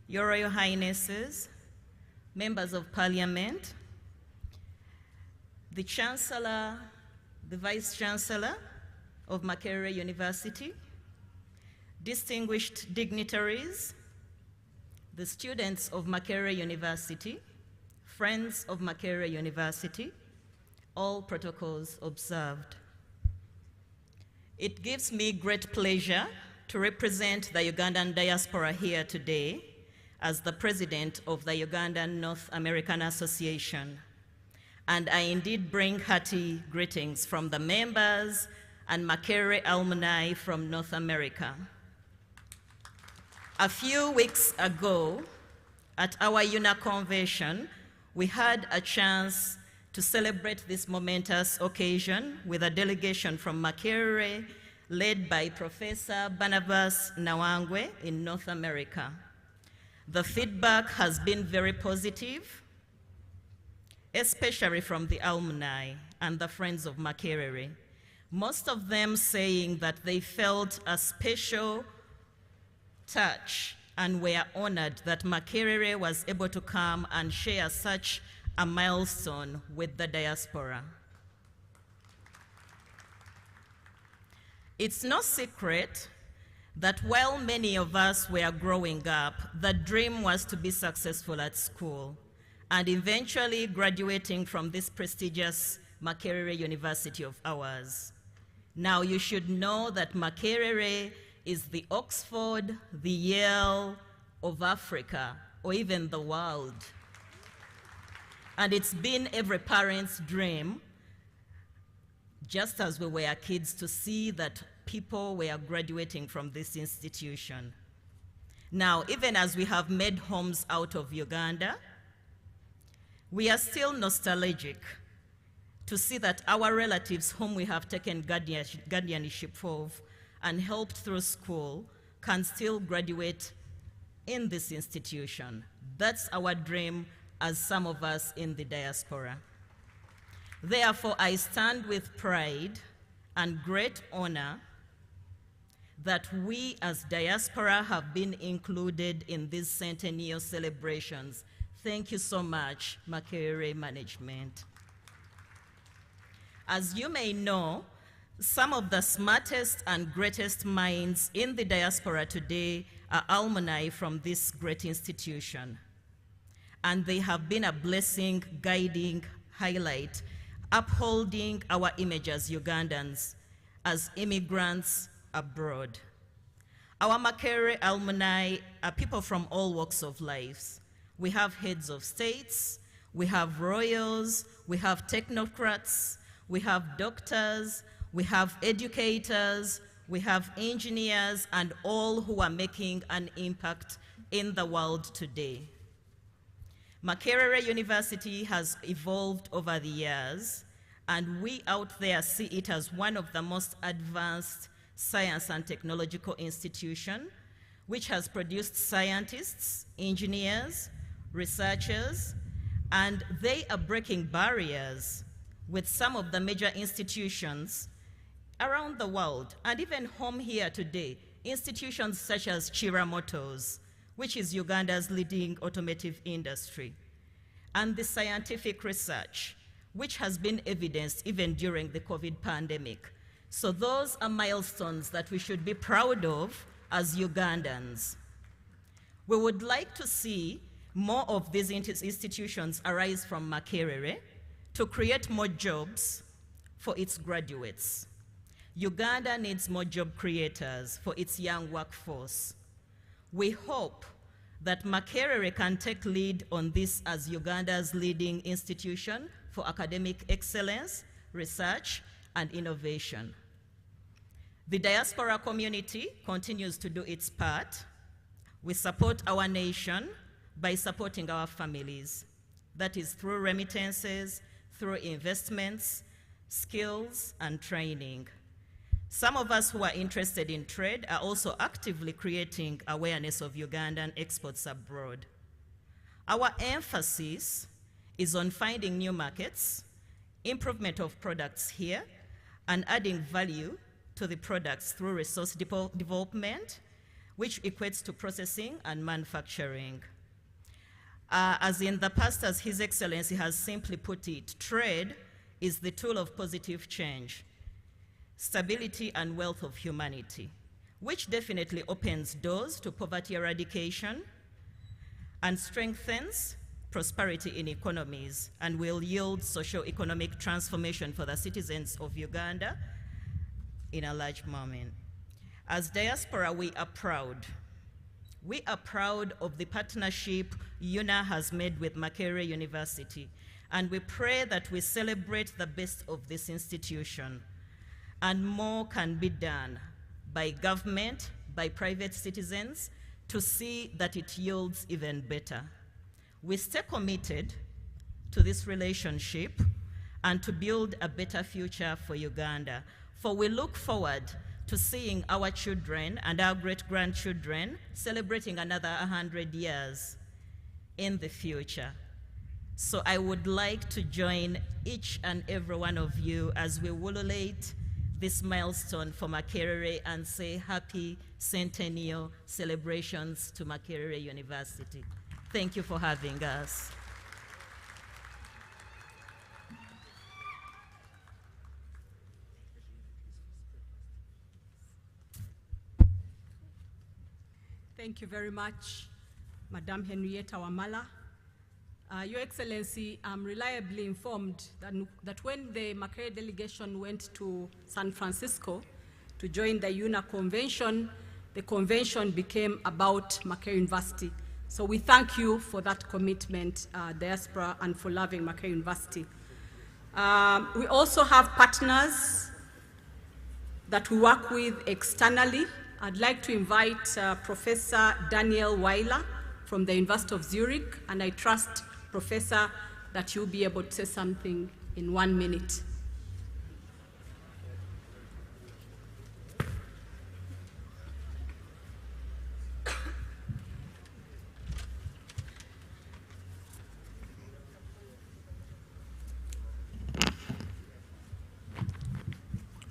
Your Royal Highnesses, Members of Parliament, the Chancellor, the Vice Chancellor of Makerere University, distinguished dignitaries, the students of Makerere University, friends of Makerere University, all protocols observed. It gives me great pleasure to represent the Ugandan diaspora here today as the president of the Ugandan North American Association. And I indeed bring hearty greetings from the members and Makerere alumni from North America. A few weeks ago, at our UNA convention, we had a chance to celebrate this momentous occasion with a delegation from Makerere led by Professor Barnabas Nawangwe in North America. The feedback has been very positive, especially from the alumni and the friends of Makerere. Most of them saying that they felt a special touch and were honored that Makerere was able to come and share such a milestone with the diaspora. It's no secret that while many of us were growing up, the dream was to be successful at school and eventually graduating from this prestigious Makerere University of ours. Now you should know that Makerere is the Oxford, the Yale of Africa, or even the world. And it's been every parent's dream, just as we were kids, to see that people were graduating from this institution. Now, even as we have made homes out of Uganda, we are still nostalgic to see that our relatives whom we have taken guardianship of and helped through school can still graduate in this institution. That's our dream as some of us in the diaspora. Therefore, I stand with pride and great honor that we as diaspora have been included in these centennial celebrations. Thank you so much, Makerere management. As you may know, some of the smartest and greatest minds in the diaspora today are alumni from this great institution. And they have been a blessing, guiding, highlight, upholding our image as Ugandans, as immigrants abroad. Our Makerere alumni are people from all walks of life. We have heads of states, we have royals, we have technocrats, we have doctors, we have educators, we have engineers, and all who are making an impact in the world today. Makerere University has evolved over the years, and we out there see it as one of the most advanced science and technological institutions, which has produced scientists, engineers, researchers, and they are breaking barriers with some of the major institutions around the world, and even home here today, institutions such as Chira Motors, which is Uganda's leading automotive industry, and the scientific research, which has been evidenced even during the COVID pandemic. So those are milestones that we should be proud of as Ugandans. We would like to see more of these institutions arise from Makerere to create more jobs for its graduates. Uganda needs more job creators for its young workforce. We hope that Makerere can take lead on this as Uganda's leading institution for academic excellence, research, and innovation. The diaspora community continues to do its part. We support our nation by supporting our families. That is through remittances, through investments, skills, and training. Some of us who are interested in trade are also actively creating awareness of Ugandan exports abroad. Our emphasis is on finding new markets, improvement of products here, and adding value to the products through resource development, which equates to processing and manufacturing. As in the past, as His Excellency has simply put it, trade is the tool of positive change, stability and wealth of humanity, which definitely opens doors to poverty eradication, and strengthens prosperity in economies and will yield socio-economic transformation for the citizens of Uganda in a large moment. As diaspora, we are proud. We are proud of the partnership UNA has made with Makerere University, and we pray that we celebrate the best of this institution. And more can be done by government, by private citizens, to see that it yields even better. We stay committed to this relationship and to build a better future for Uganda, for we look forward to seeing our children and our great-grandchildren celebrating another 100 years in the future. So I would like to join each and every one of you as we ululate this milestone for Makerere and say happy centennial celebrations to Makerere University. Thank you for having us. Thank you very much, Madam Henrietta Wamala. Your Excellency, I'm reliably informed that when the Makerere delegation went to San Francisco to join the UNA convention, the convention became about Makerere University. So we thank you for that commitment, diaspora, and for loving Makerere University. We also have partners that we work with externally. I'd like to invite Professor Daniel Weiler from the University of Zurich, and I trust, Professor, that you'll be able to say something in 1 minute.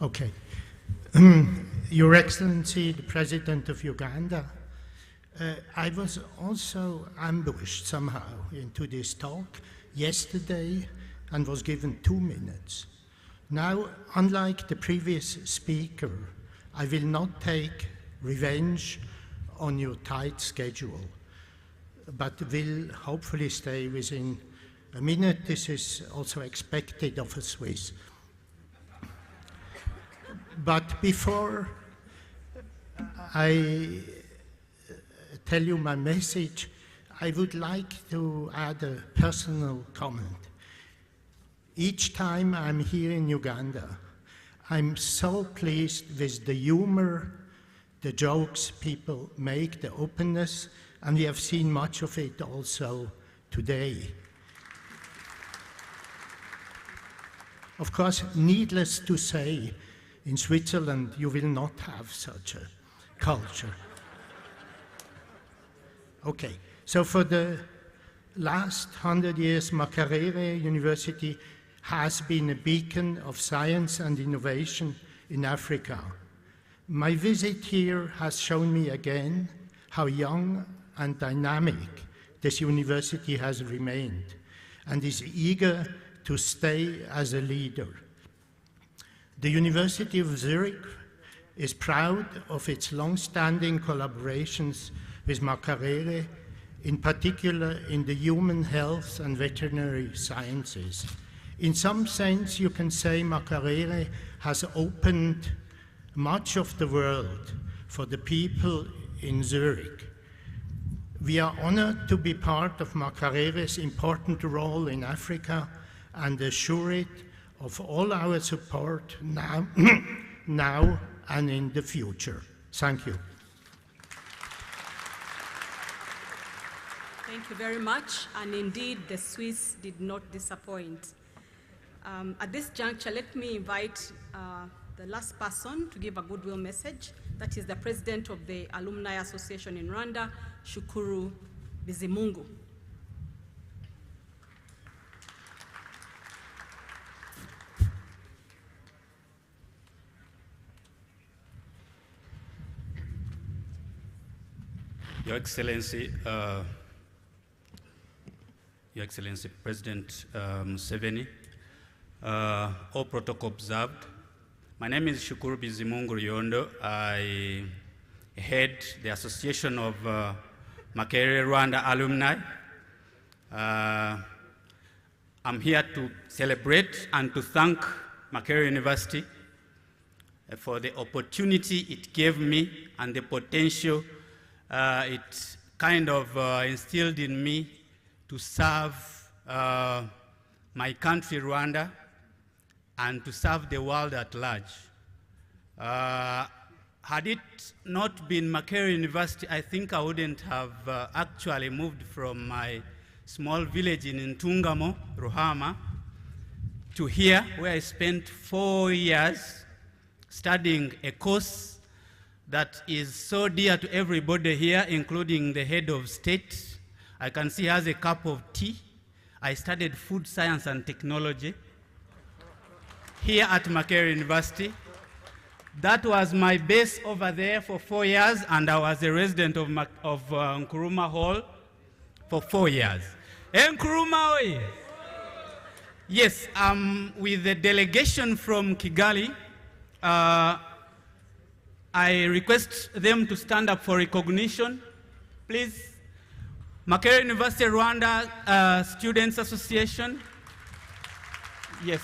Okay. Your Excellency, the President of Uganda, I was also ambushed somehow into this talk yesterday and was given 2 minutes. Now, unlike the previous speaker, I will not take revenge on your tight schedule, but will hopefully stay within a minute. This is also expected of a Swiss. But before I tell you my message, I would like to add a personal comment. Each time I'm here in Uganda, I'm so pleased with the humor, the jokes people make, the openness, and we have seen much of it also today. Of course, needless to say, in Switzerland, you will not have such a culture. Okay, so for the last 100 years, Makerere University has been a beacon of science and innovation in Africa. My visit here has shown me again how young and dynamic this university has remained and is eager to stay as a leader. The University of Zurich is proud of its long-standing collaborations with Makerere, in particular in the human health and veterinary sciences. In some sense, you can say Makerere has opened much of the world for the people in Zurich. We are honored to be part of Makerere's important role in Africa and assure it of all our support now, now and in the future. Thank you. Thank you very much, and indeed the Swiss did not disappoint. At this juncture, let me invite the last person to give a goodwill message. That is the President of the Alumni Association in Rwanda, Shukuru Bizimungu. Your Excellency, President Museveni, all protocol observed. My name is Shukuru Bizimungu Yondo. I head the Association of Makerere Rwanda alumni. I'm here to celebrate and to thank Makerere University for the opportunity it gave me and the potential it kind of instilled in me to serve my country, Rwanda, and to serve the world at large. Had it not been Makerere University, I think I wouldn't have actually moved from my small village in Ntungamo, Ruhama, to here, where I spent 4 years studying a course that is so dear to everybody here, including the head of state. I can see he has a cup of tea. I studied food science and technology here at Makerere University. That was my base over there for 4 years, and I was a resident of Nkrumah Hall for 4 years. Nkrumah, oye! Yes, with the delegation from Kigali, I request them to stand up for recognition. Please, Makerere University Rwanda Students Association. Yes.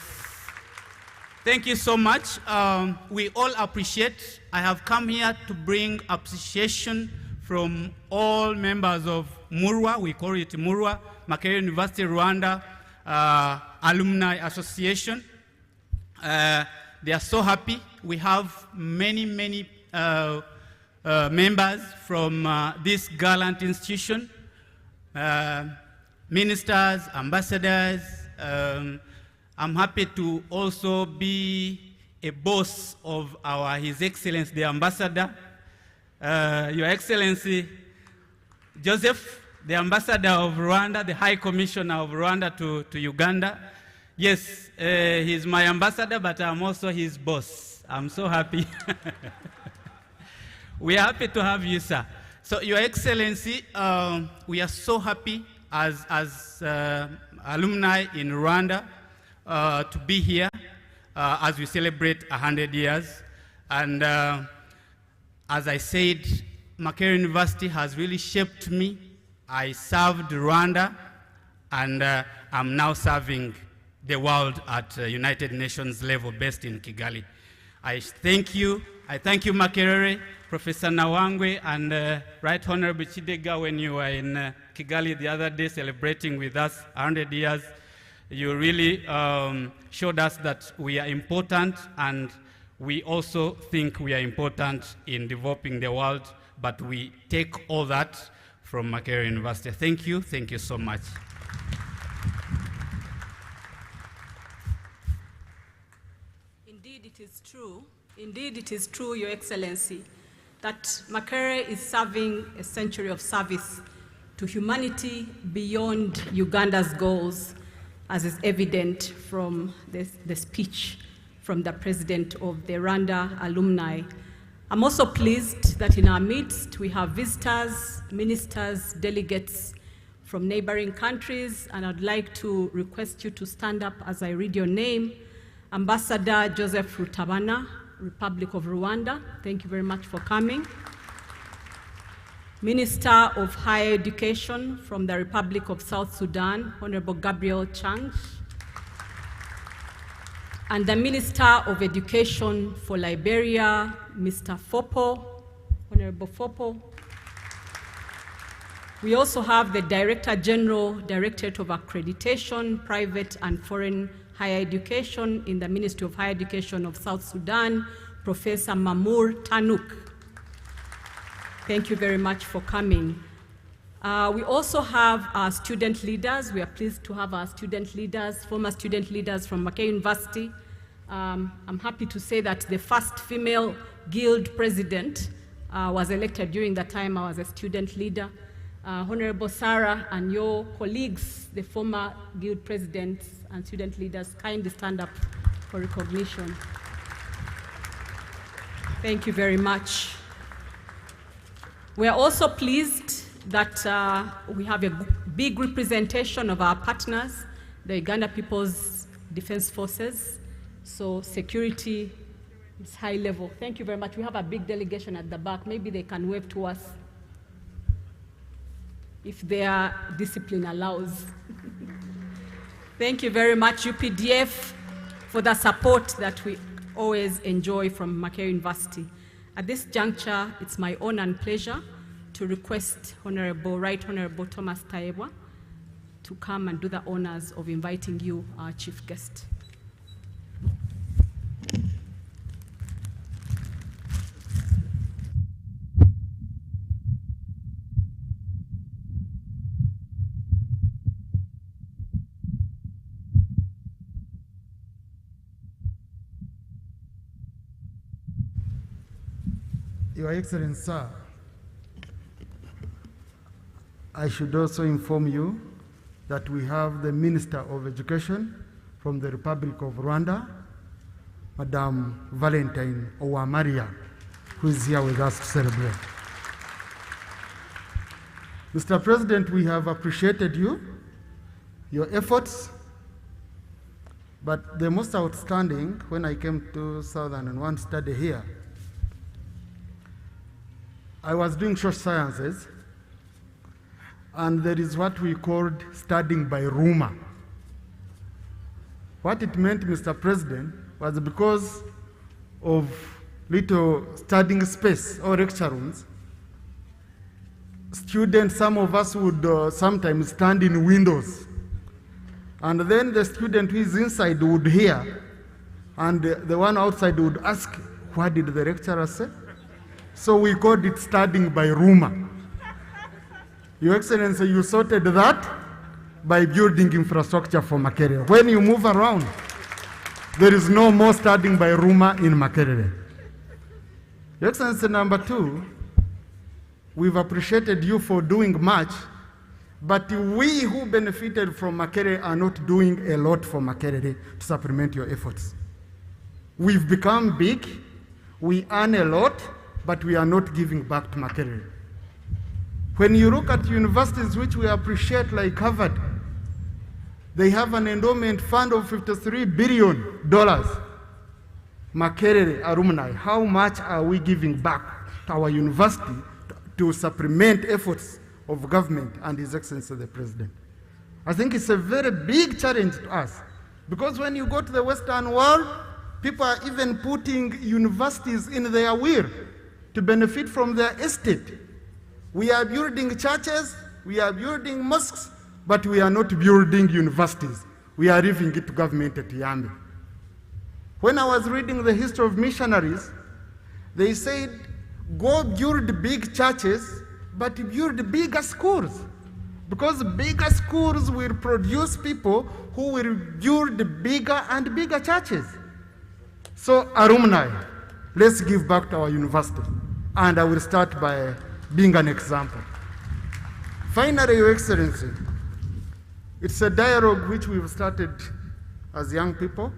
Thank you so much. We all appreciate. I have come here to bring appreciation from all members of MURWA. We call it MURWA, Makerere University Rwanda Alumni Association. They are so happy. We have many members from this gallant institution, ministers, ambassadors. I'm happy to also be a boss of His Excellency, the Ambassador, Your Excellency Joseph, the Ambassador of Rwanda, the High Commissioner of Rwanda to Uganda. Yes, he's my ambassador, but I'm also his boss. I'm so happy. We are happy to have you, sir. So, Your Excellency, we are so happy as alumni in Rwanda to be here as we celebrate 100 years. And as I said, Makerere University has really shaped me. I served Rwanda, and I'm now serving the world at United Nations level, based in Kigali. I thank you. I thank you, Makerere, Professor Nawangwe, and Right Honorable Chidega, when you were in Kigali the other day celebrating with us 100 years. You really showed us that we are important, and we also think we are important in developing the world, but we take all that from Makerere University. Thank you so much. Indeed, it is true, Your Excellency, that Makerere is serving a century of service to humanity beyond Uganda's goals, as is evident from the speech from the president of the Rwanda alumni. I'm also pleased that in our midst we have visitors, ministers, delegates from neighboring countries, and I'd like to request you to stand up as I read your name. Ambassador Joseph Rutabana, Republic of Rwanda, thank you very much for coming. Minister of Higher Education from the Republic of South Sudan, Honorable Gabriel Chang. And the Minister of Education for Liberia, Mr. Fopo, Honorable Fopo. We also have the Director General, Directorate of Accreditation, Private and Foreign Higher Education in the Ministry of Higher Education of South Sudan, Professor Mamour Tanuk. Thank you very much for coming. We also have our student leaders. We are pleased to have our student leaders, former student leaders from Makerere University. I'm happy to say that the first female guild president was elected during the time I was a student leader. Honorable Sarah and your colleagues, the former guild presidents and student leaders, kindly stand up for recognition. Thank you very much. We are also pleased that we have a big representation of our partners, the Uganda People's Defense Forces. So security is high level. Thank you very much. We have a big delegation at the back. Maybe they can wave to us. if their discipline allows. Thank you very much, UPDF, for the support that we always enjoy from Makerere University. At this juncture, it's my honor and pleasure to request Right Honorable Thomas Taebwa to come and do the honors of inviting you, our chief guest. Your Excellency, sir, I should also inform you that we have the Minister of Education from the Republic of Rwanda, Madame Valentine Owamaria, who is here with us to celebrate. Mr. President, we have appreciated you, your efforts, but the most outstanding, when I came to 2001 study here, I was doing social sciences, and there is what we called studying by rumor. What it meant, Mr. President, was because of little studying space or lecture rooms, students, some of us would sometimes stand in windows, and then the student who is inside would hear, and the one outside would ask, what did the lecturer say? So we called it studying by rumor. Your Excellency, you sorted that by building infrastructure for Makerere. When you move around, there is no more studying by rumor in Makerere. Your Excellency, number two, we've appreciated you for doing much, but we who benefited from Makerere are not doing a lot for Makerere to supplement your efforts. We've become big, we earn a lot, but we are not giving back to Makerere. When you look at universities which we appreciate, like Harvard, they have an endowment fund of $53 billion. Makerere alumni, how much are we giving back to our university to supplement efforts of government and His Excellency the President? I think it's a very big challenge to us, because when you go to the Western world, people are even putting universities in their will to benefit from their estate. We are building churches, we are building mosques, but we are not building universities. We are leaving it to government at Yambi. When I was reading the history of missionaries, they said, go build big churches, but build bigger schools. Because bigger schools will produce people who will build bigger and bigger churches. So alumni, let's give back to our university. And I will start by being an example. Finally, Your Excellency, it's a dialogue which we've started as young people,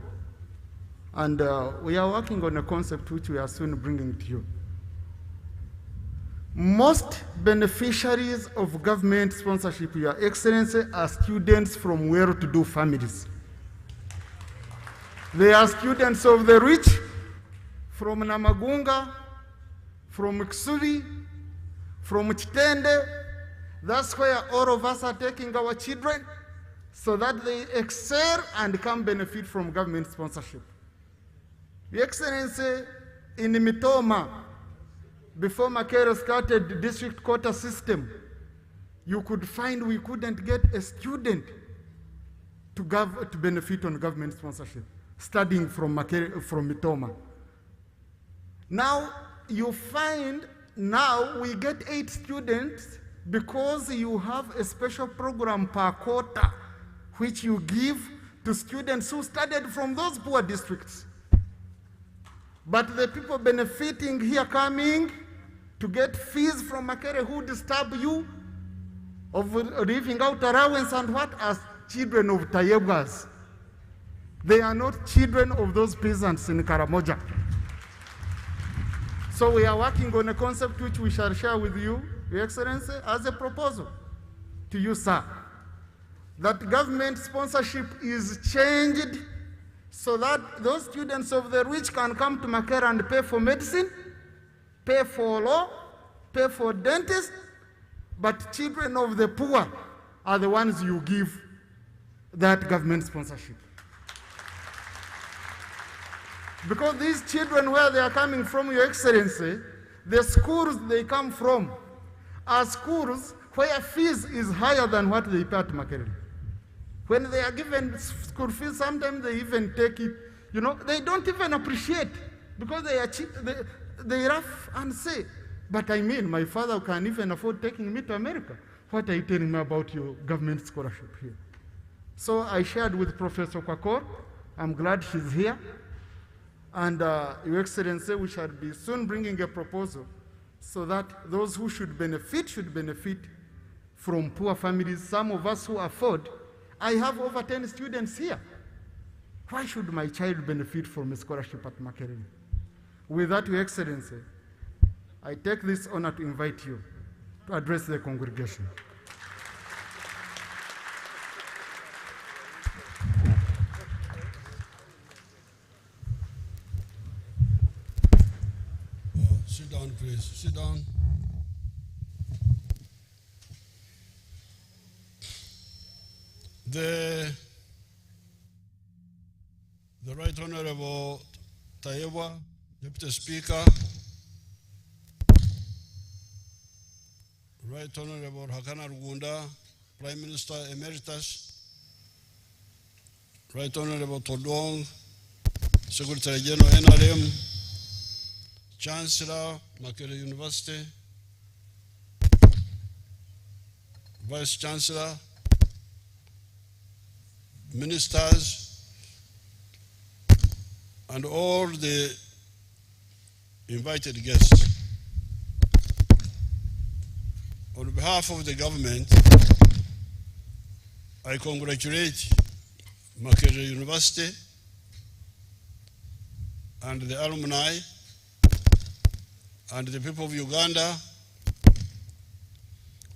and we are working on a concept which we are soon bringing to you. Most beneficiaries of government sponsorship, Your Excellency, are students from well-to-do families. They are students of the rich, from Namagunga, from Ksubi, from Chitende. That's where all of us are taking our children so that they excel and can benefit from government sponsorship. Your Excellency, in Mitoma, before Makerere started the district quota system, you could find we couldn't get a student to benefit on government sponsorship, studying from Mitoma. Now, you find now we get 8 students because you have a special program per quota which you give to students who studied from those poor districts. But the people benefiting here coming to get fees from Makerere who disturb you of leaving out allowance and what are children of Tayebwas. They are not children of those peasants in Karamoja. So we are working on a concept which we shall share with you, Your Excellency, as a proposal to you, sir, that government sponsorship is changed so that those students of the rich can come to Makerere and pay for medicine, pay for law, pay for dentists, But children of the poor are the ones you give that government sponsorship. Because these children, where they are coming from, Your Excellency, the schools they come from are schools where fees is higher than what they pay at Makerere. When they are given school fees, sometimes they even take it, they don't even appreciate because they are cheap, they laugh and say, but I mean, my father can even afford taking me to America. What are you telling me about your government scholarship here? So I shared with Professor Kwakor. I'm glad she's here. And Your Excellency, we shall be soon bringing a proposal so that those who should benefit from poor families. Some of us who afford, I have over 10 students here. Why should my child benefit from a scholarship at Makerere? With that, Your Excellency, I take this honor to invite you to address the congregation. Sit down, please. Sit down. The Right Honorable Tayewa, Deputy Speaker, Right Honorable Hakana Rugunda, Prime Minister Emeritus, Right Honorable Todong, Secretary General NRM, Chancellor, Makerere University, Vice Chancellor, Ministers, and all the invited guests. On behalf of the government, I congratulate Makerere University and the alumni and the people of Uganda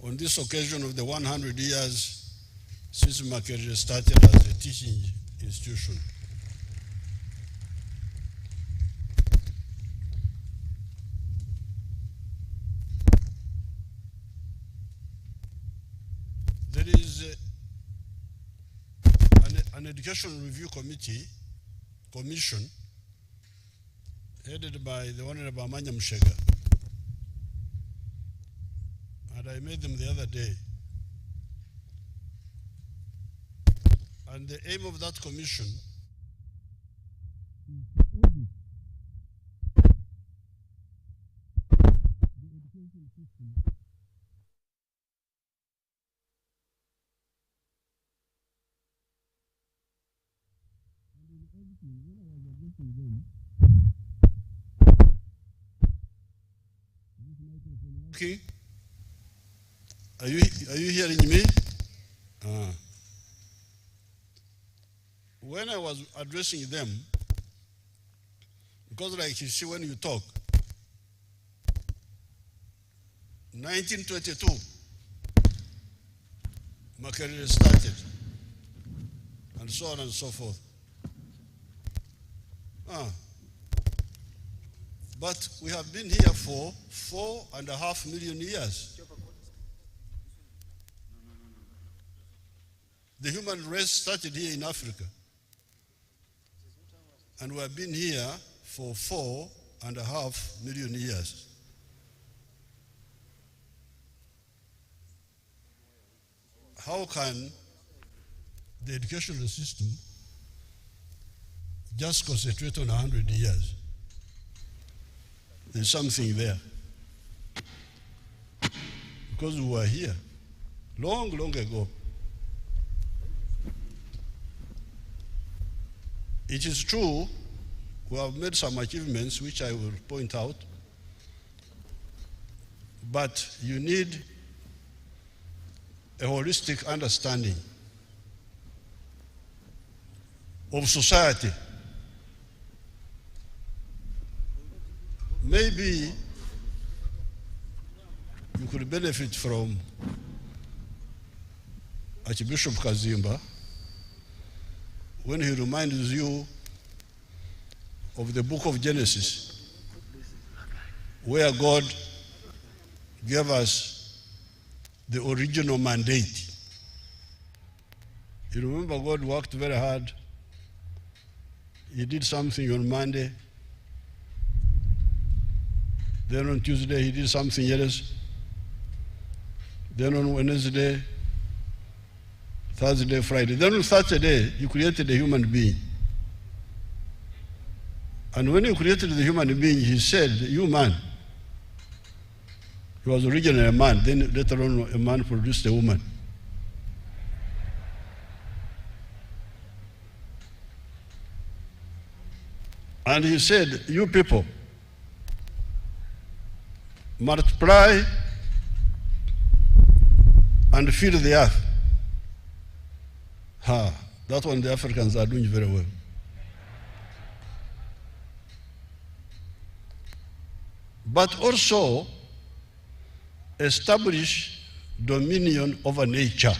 on this occasion of the 100 years since Makerere started as a teaching institution. There is an education review commission headed by the Honorable Amanya Mshega. And I met them the other day. And the aim of that commission Okay. Are you hearing me? When I was addressing them, because like you see when you talk, 1922, Makerere started, and so on and so forth. But we have been here for 4.5 million years. The human race started here in Africa. And we have been here for 4.5 million years. How can the educational system just concentrate on 100 years? There's something there. Because we were here long, long ago. It is true, we have made some achievements, which I will point out, but you need a holistic understanding of society. Maybe you could benefit from Archbishop Kazimba when he reminds you of the book of Genesis, where God gave us the original mandate. You remember God worked very hard. He did something on Monday. Then on Tuesday, he did something else. Then on Wednesday, Thursday, Friday. Then on Saturday, he created a human being. And when he created the human being, he said, "You man." He was originally a man, then later on a man produced a woman. And he said, "You people, multiply and fill the earth." That one the Africans are doing very well. But also establish dominion over nature.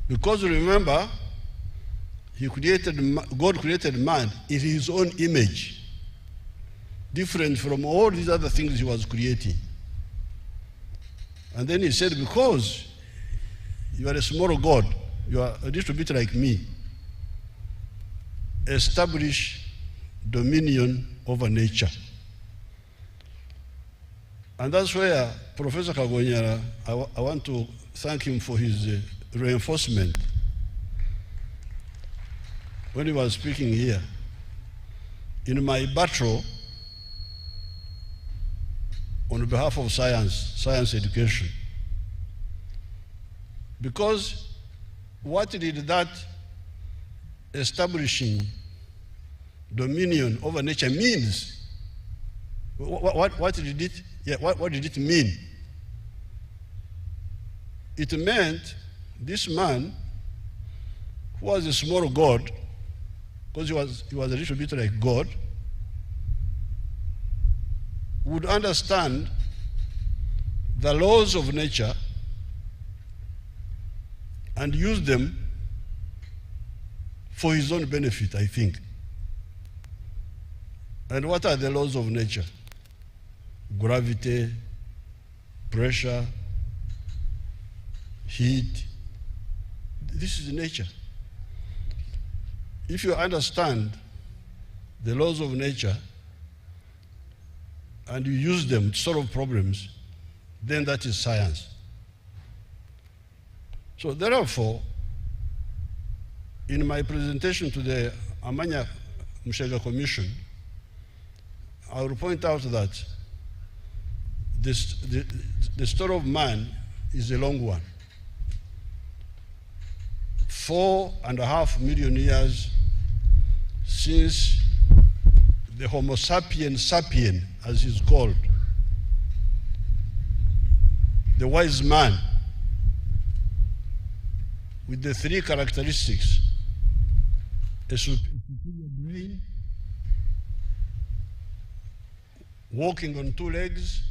Because remember, God created man in his own image, different from all these other things he was creating. And then he said, because you are a small God, you are a little bit like me, establish dominion over nature. And that's where Professor Kagonyara, I want to thank him for his reinforcement. When he was speaking here, in my battle on behalf of science education, because what did that establishing dominion over nature means? What did it? Yeah, what did it mean? It meant this man, who was a small God, because he was a little bit like God, would understand the laws of nature and use them for his own benefit, I think. And what are the laws of nature? Gravity, pressure, heat. This is nature. If you understand the laws of nature and you use them to solve problems, then that is science. So therefore, in my presentation to the Amanya Mushega Commission, I will point out that the story of man is a long one. 4.5 million years since the Homo sapien sapien, as he's called, the wise man with the 3 characteristics: a superior brain, walking on 2 legs,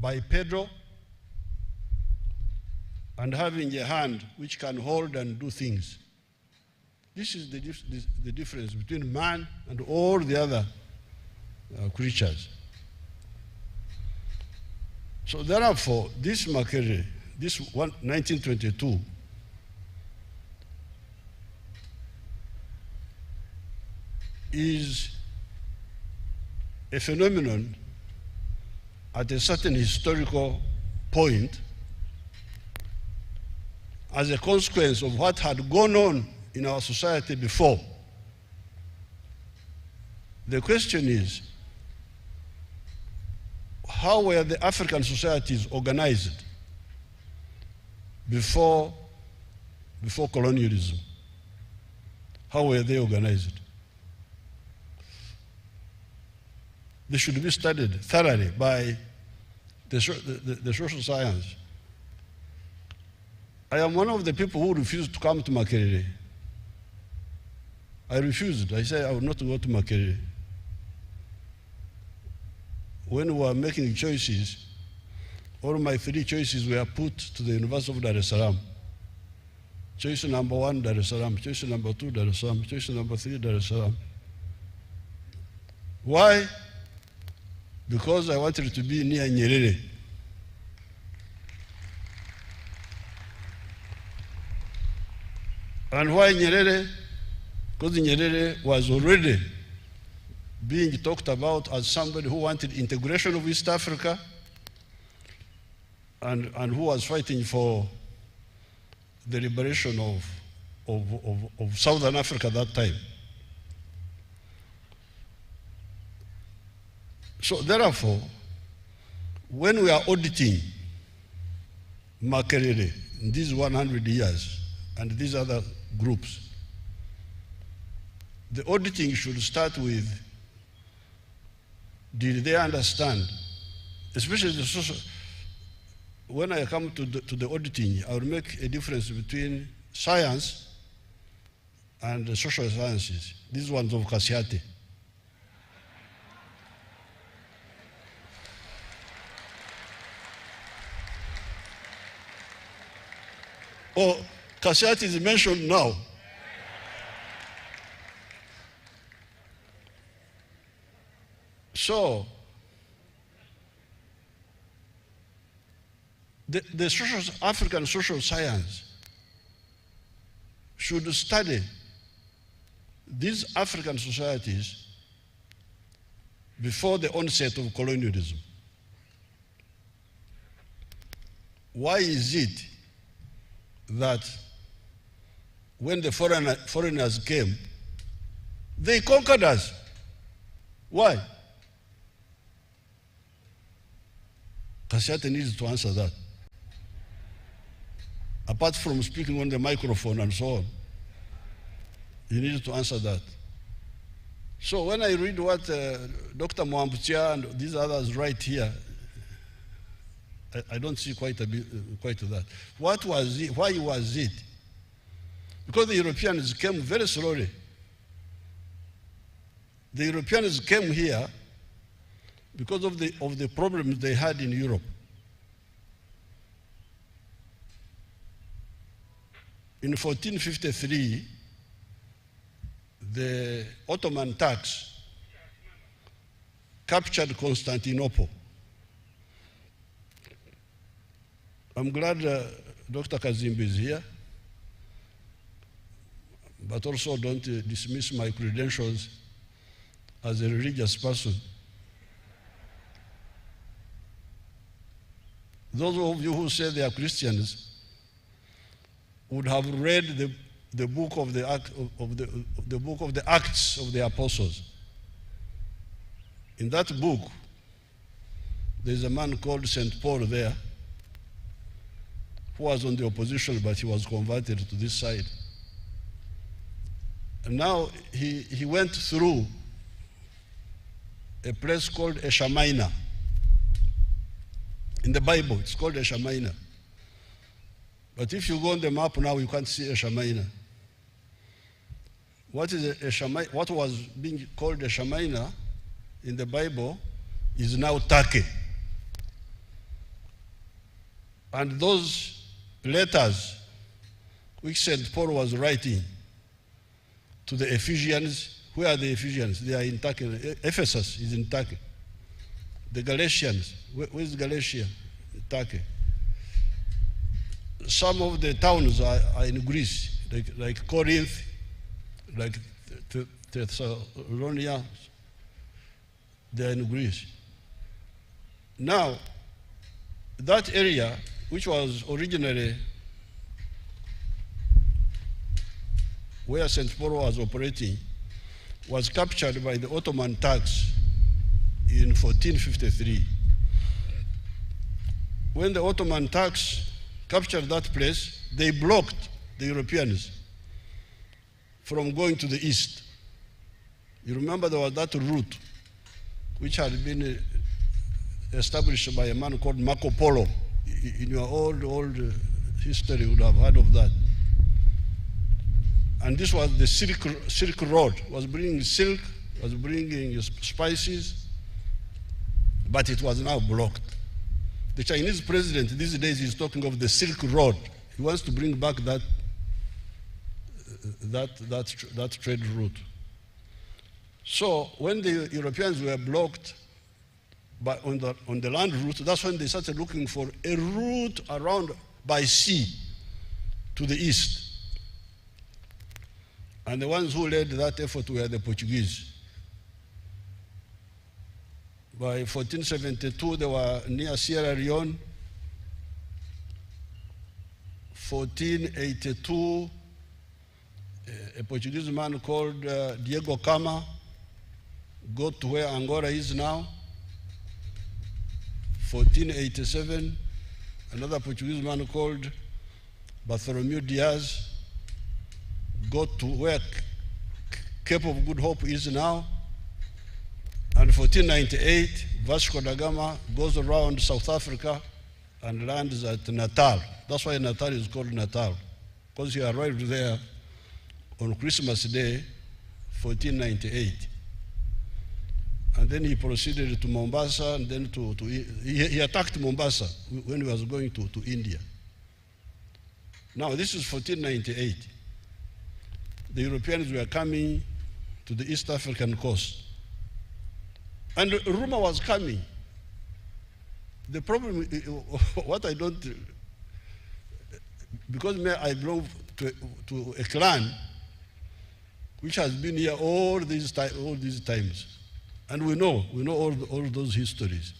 bipedal, and having a hand which can hold and do things. This is the difference between man and all the other creatures. So therefore, this Makerere, this 1922, is a phenomenon at a certain historical point as a consequence of what had gone on in our society before. The question is, how were the African societies organized before colonialism? How were they organized? They should be studied thoroughly by the social science. I am one of the people who refused to come to Makerere. I refused. I said I would not go to Makerere. When we were making choices, all my 3 choices were put to the University of Dar es Salaam. Choice number 1, Dar es Salaam. Choice number 2, Dar es Salaam. Choice number 3, Dar es Salaam. Why? Because I wanted to be near Nyerere. And why Nyerere? Because Nyerere was already being talked about as somebody who wanted integration of East Africa and who was fighting for the liberation of Southern Africa at that time. So therefore, when we are auditing Makerere in these 100 years and these other groups, the auditing should start with, did they understand, especially the social, when I come to the auditing, I will make a difference between science and the social sciences. These ones of Kasiate. Oh, Kasiate is mentioned now. So, the African social science should study these African societies before the onset of colonialism. Why is it that when the foreigners came, they conquered us? Why? Kasiate needs to answer that. Apart from speaking on the microphone and so on, you need to answer that. So when I read what Dr. Mwambutia and these others write here, I don't see quite that. What was it? Why was it? Because the Europeans came very slowly. The Europeans came here because of the problems they had in Europe. In 1453, the Ottoman Turks captured Constantinople. I'm glad Dr. Kazimbi is here, but also don't dismiss my credentials as a religious person. Those of you who say they are Christians would have read the book of the Acts of the Apostles. In that book, there's a man called St. Paul there, who was on the opposition, but he was converted to this side. And now he went through a place called Asia Minor. In the Bible, it's called Asia Minor. But if you go on the map now, you can't see Asia Minor. What was being called Asia Minor in the Bible is now Turkey. And those letters which St. Paul was writing to the Ephesians, where are the Ephesians? They are in Turkey. Ephesus is in Turkey. The Galatians, where is Galatia? Turkey. Some of the towns are in Greece, like Corinth, like Thessalonica, they're in Greece. Now, that area, which was originally where St. Paul was operating, was captured by the Ottoman Turks in 1453. When the Ottoman Turks captured that place, they blocked the Europeans from going to the east. You remember there was that route which had been established by a man called Marco Polo. In your old history, you would have heard of that. And this was the Silk Road. It was bringing silk, was bringing spices, but it was now blocked. The Chinese president these days is talking of the Silk Road. He wants to bring back that trade route. So when the Europeans were blocked on the land route, that's when they started looking for a route around by sea to the east. And the ones who led that effort were the Portuguese. By 1472, they were near Sierra Leone. 1482, a Portuguese man called Diego Cama got to where Angola is now. 1487, another Portuguese man called Bartholomew Diaz got to where Cape of Good Hope is now. And 1498, Vasco da Gama goes around South Africa and lands at Natal. That's why Natal is called Natal, because he arrived there on Christmas Day, 1498. And then he proceeded to Mombasa, and then he attacked Mombasa when he was going to India. Now, this is 1498. The Europeans were coming to the East African coast. And a rumor was coming. The problem, what I don't, because I belong to a clan which has been here all these times. And we know all those histories.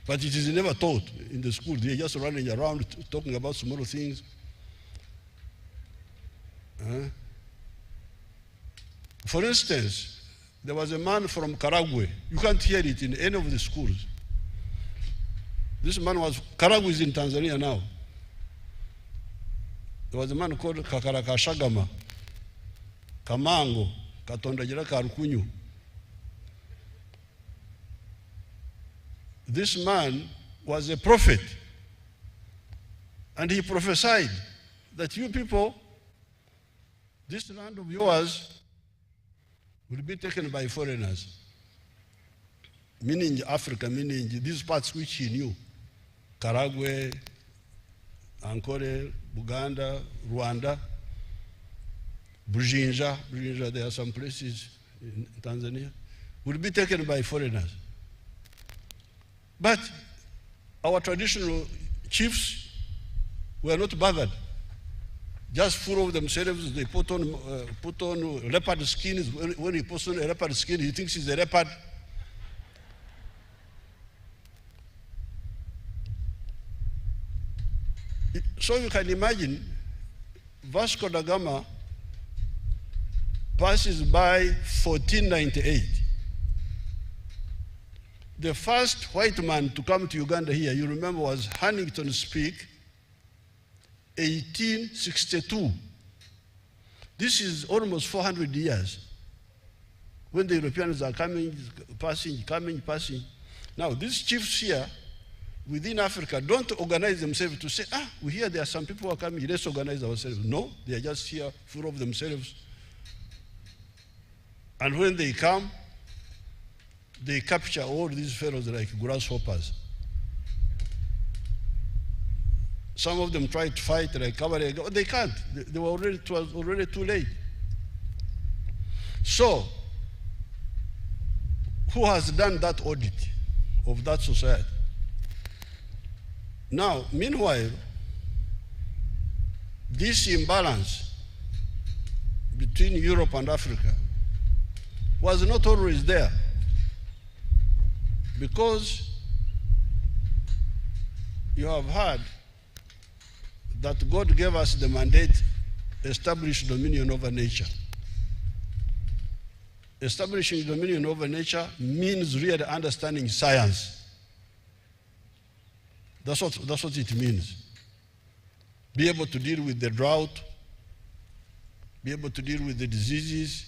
But it is never taught in the school. They're just running around talking about small things. For instance, there was a man from Karagwe. You can't hear it in any of the schools. This man Karagwe is in Tanzania now. There was a man called Kakarakashagama, Kamango, Katondajira Karukunyu. This man was a prophet, and he prophesied that you people, this land of yours, will be taken by foreigners, meaning Africa, meaning these parts which he knew, Karagwe, Ankole, Buganda, Rwanda, Bujinja, there are some places in Tanzania, will be taken by foreigners. But our traditional chiefs were not bothered. Just full of themselves, they put on leopard skin. When he puts on a leopard skin, he thinks he's a leopard. So you can imagine, Vasco da Gama passes by 1498. The first white man to come to Uganda here, you remember, was Huntington Speke, 1862. This is almost 400 years. When the Europeans are coming, passing. Now, these chiefs here within Africa don't organize themselves to say, we hear there are some people who are coming, let's organize ourselves. No, they are just here full of themselves. And when they come, they capture all these fellows like grasshoppers. Some of them try to fight like cavalry. They can't. It was already too late. So, who has done that audit of that society? Now, meanwhile, this imbalance between Europe and Africa was not always there, because you have heard that God gave us the mandate, establish dominion over nature. Establishing dominion over nature means really understanding science. That's what it means. Be able to deal with the drought, be able to deal with the diseases,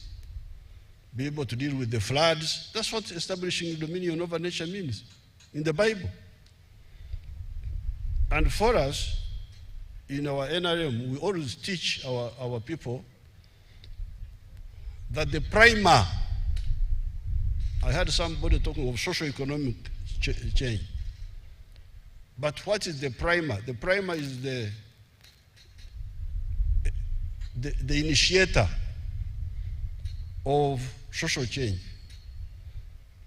be able to deal with the floods. That's what establishing dominion over nature means in the Bible. And for us, in our NRM, we always teach our people that the primer, I heard somebody talking of socio-economic change. But what is the primer? The primer is the initiator of social change.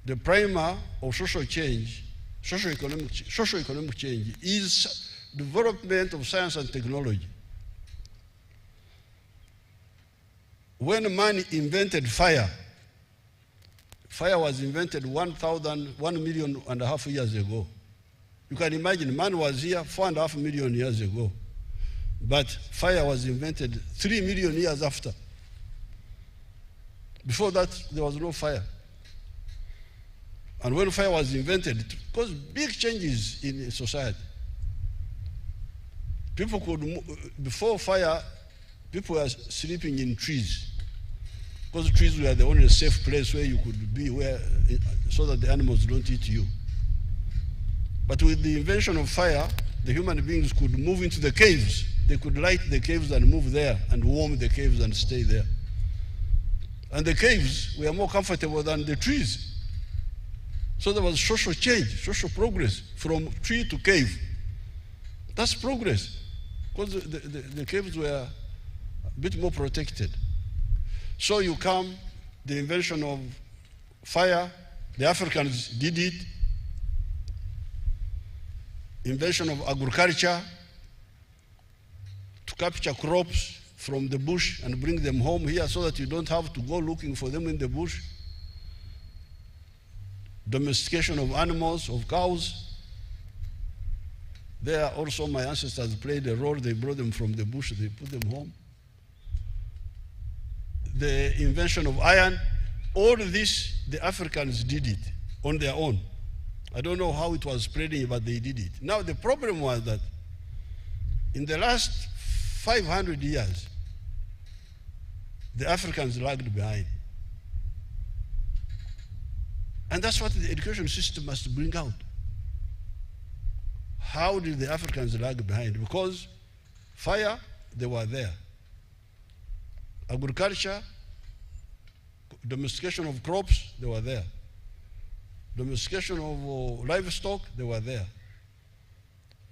The primer of social change, socio-economic change, is development of science and technology. When man invented fire, fire was invented 1.5 million years ago. You can imagine, man was here 4.5 million years ago. But fire was invented 3 million years after. Before that, there was no fire. And when fire was invented, it caused big changes in society. People could, before fire, people were sleeping in trees, because trees were the only safe place where you could be, so that the animals don't eat you. But with the invention of fire, the human beings could move into the caves. They could light the caves and move there, and warm the caves and stay there. And the caves were more comfortable than the trees. So there was social change, social progress from tree to cave. That's progress, because the caves were a bit more protected. So you come, the invention of fire, the Africans did it. Invention of agriculture, to capture crops from the bush and bring them home here so that you don't have to go looking for them in the bush. Domestication of animals, of cows. There also my ancestors played a role. They brought them from the bush, they put them home. The invention of iron, all this, the Africans did it on their own. I don't know how it was spreading, but they did it. Now the problem was that in the last 500 years, the Africans lagged behind. And that's what the education system must bring out. How did the Africans lag behind? Because fire, they were there. Agriculture, domestication of crops, they were there. Domestication of livestock, they were there.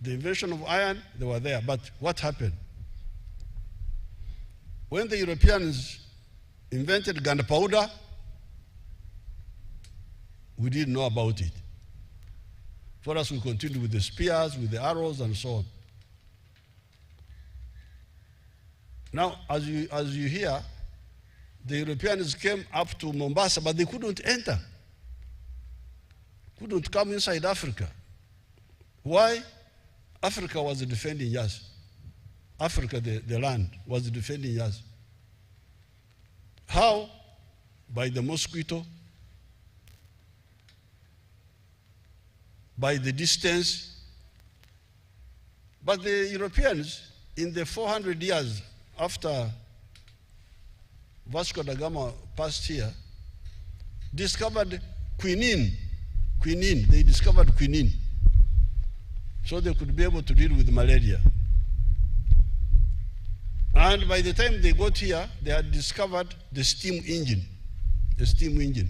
The invention of iron, they were there. But what happened? When the Europeans invented gunpowder, we didn't know about it. For us, we continued with the spears, with the arrows, and so on. Now, as you hear, the Europeans came up to Mombasa, but they couldn't enter. Couldn't come inside Africa. Why? Africa was defending us. Africa, the land, was defending us. How? By the mosquito, by the distance. But the Europeans, in the 400 years after Vasco da Gama passed here, discovered quinine. Quinine, they discovered quinine. So they could be able to deal with malaria. And by the time they got here, they had discovered the steam engine. The steam engine.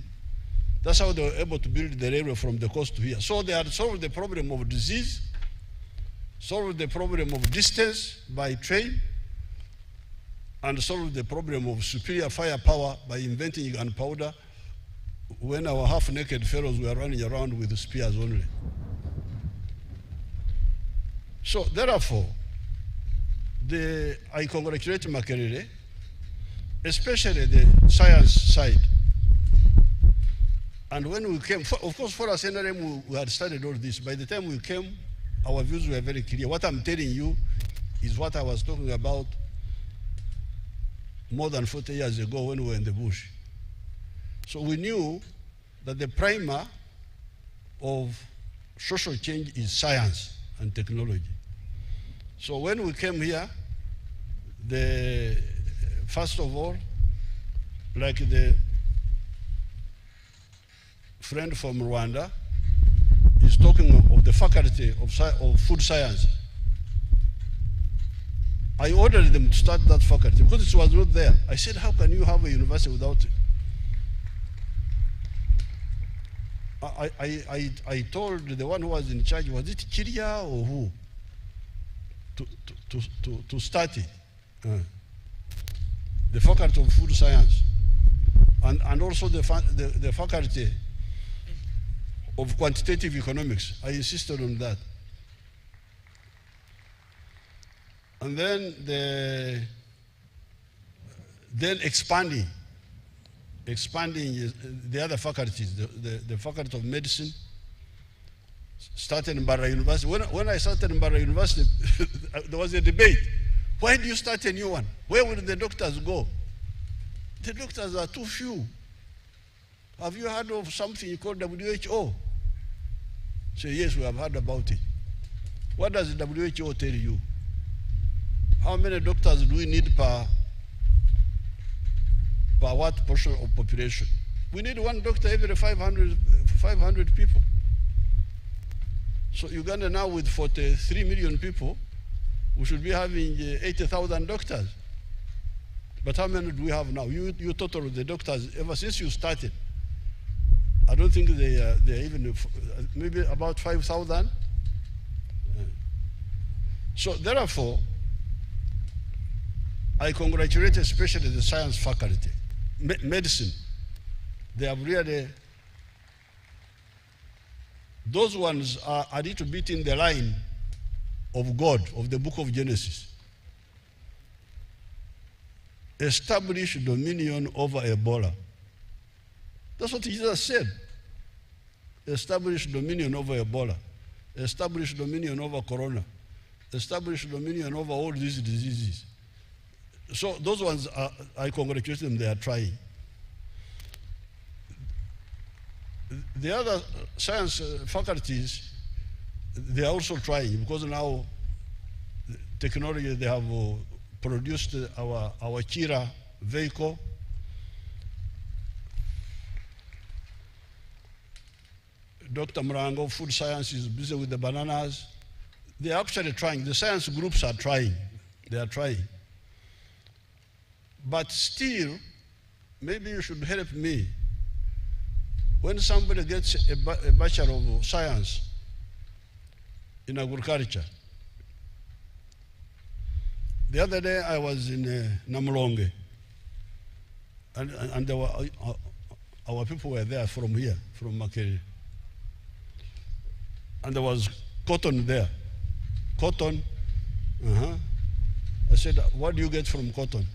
That's how they were able to build the railway from the coast to here. So they had solved the problem of disease, solved the problem of distance by train, and solved the problem of superior firepower by inventing gunpowder when our half-naked fellows were running around with spears only. So therefore, I congratulate Makerere, especially the science side. And when we came, of course, for us, NRM, we had studied all this. By the time we came, our views were very clear. What I'm telling you is what I was talking about more than 40 years ago when we were in the bush. So we knew that the primer of social change is science and technology. So when we came here, first of all, like the friend from Rwanda is talking of the faculty of food science. I ordered them to start that faculty because it was not there. I said, how can you have a university without it? I told the one who was in charge, was it Chiria or who, to start it. The faculty of food science. And also the faculty of quantitative economics. I insisted on that. And then Then expanding the other faculties, the faculty of medicine, started in Barra University. When I started in Barra University, there was a debate. Why do you start a new one? Where will the doctors go? The doctors are too few. Have you heard of something called WHO? Say, yes, we have heard about it. What does the WHO tell you? How many doctors do we need per what portion of population? We need one doctor every 500 people. So Uganda now with 43 million people, we should be having 80,000 doctors. But how many do we have now? You total the doctors ever since you started. I don't think they're even, maybe about 5,000. So therefore, I congratulate especially the science faculty. Medicine, they have really, those ones are a little bit in the line of God, of the book of Genesis. Establish dominion over Ebola. That's what Jesus said. Establish dominion over Ebola. Establish dominion over Corona. Establish dominion over all these diseases. So those ones, I congratulate them, they are trying. The other science faculties, they are also trying, because now technology, they have produced our Kira vehicle. Dr. Murango, food science, is busy with the bananas. They are actually trying. The science groups are trying. They are trying. But still, maybe you should help me. When somebody gets a Bachelor of Science in agriculture, the other day I was in Namulonge, and there were, our people were there from here, from Makerere. And there was cotton there. Cotton. I said, what do you get from cotton?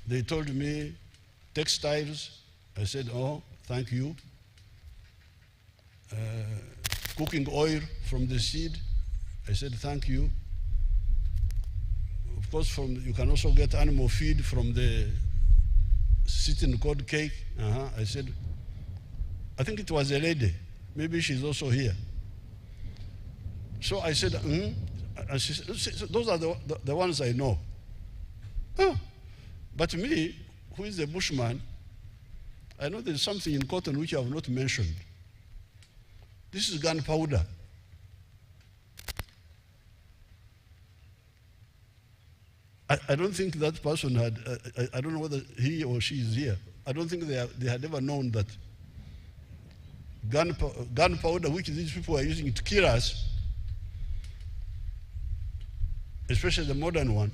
They told me textiles. I said, oh, thank you. Cooking oil from the seed. I said, thank you. Of course, you can also get animal feed from the sitting cod cake. I said, I think it was a lady. Maybe she's also here. So I said, and she said, those are the ones I know. Oh. But me, who is a bushman, I know there's something in cotton which I have not mentioned. This is gunpowder. I don't think that person had, I don't know whether he or she is here. I don't think they had ever known that gunpowder, which these people are using to kill us, especially the modern one,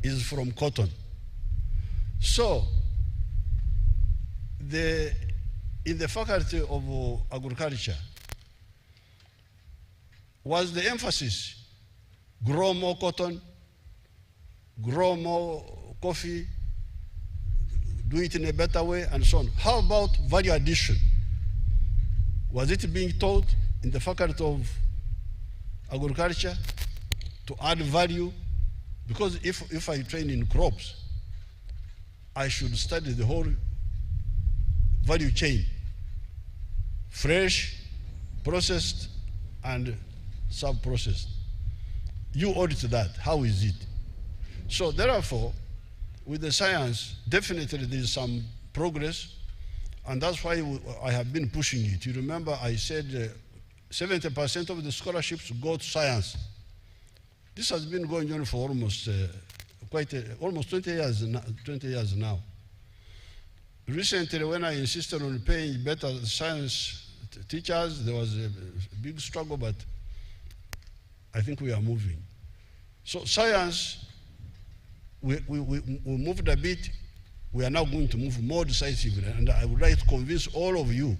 is from cotton. So, in the faculty of agriculture, was the emphasis grow more cotton, grow more coffee, do it in a better way, and so on? How about value addition? Was it being taught in the faculty of agriculture to add value? Because if I train in crops, I should study the whole value chain: fresh, processed, and sub-processed. You audit that. How is it? So therefore, with the science, definitely there is some progress, and that's why I have been pushing it. You remember I said 70% of the scholarships go to science. This has been going on for almost almost 20 years now. Recently, when I insisted on paying better science teachers, there was a big struggle, but I think we are moving. So science, we moved a bit. We are now going to move more decisively, and I would like to convince all of you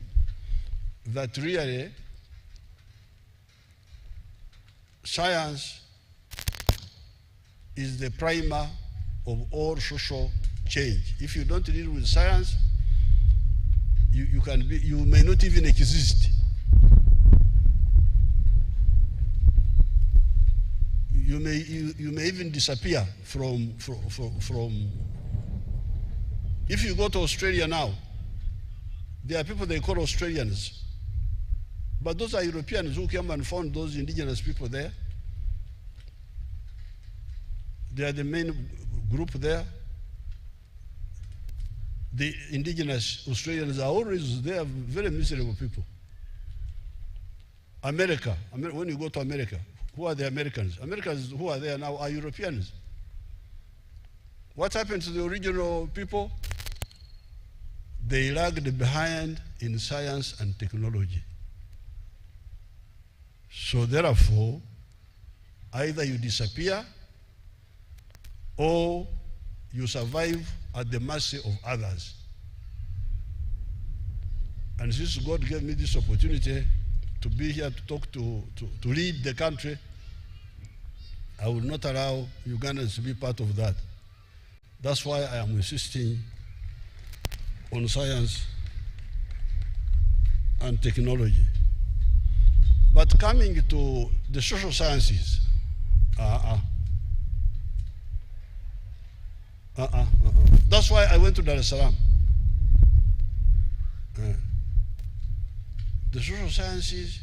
that really science is the primer of all social change. If you don't deal with science, you may not even exist. You may even disappear from. If you go to Australia now, there are people they call Australians, but those are Europeans who came and found those indigenous people there. They are the main group there. The indigenous Australians are always, they are very miserable people. America, when you go to America, who are the Americans? Americans who are there now are Europeans. What happened to the original people? They lagged behind in science and technology. So therefore, either you disappear or you survive at the mercy of others. And since God gave me this opportunity to be here to talk to lead the country, I will not allow Ugandans to be part of that. That's why I am insisting on science and technology. But coming to the social sciences, that's why I went to Dar es Salaam. The social sciences,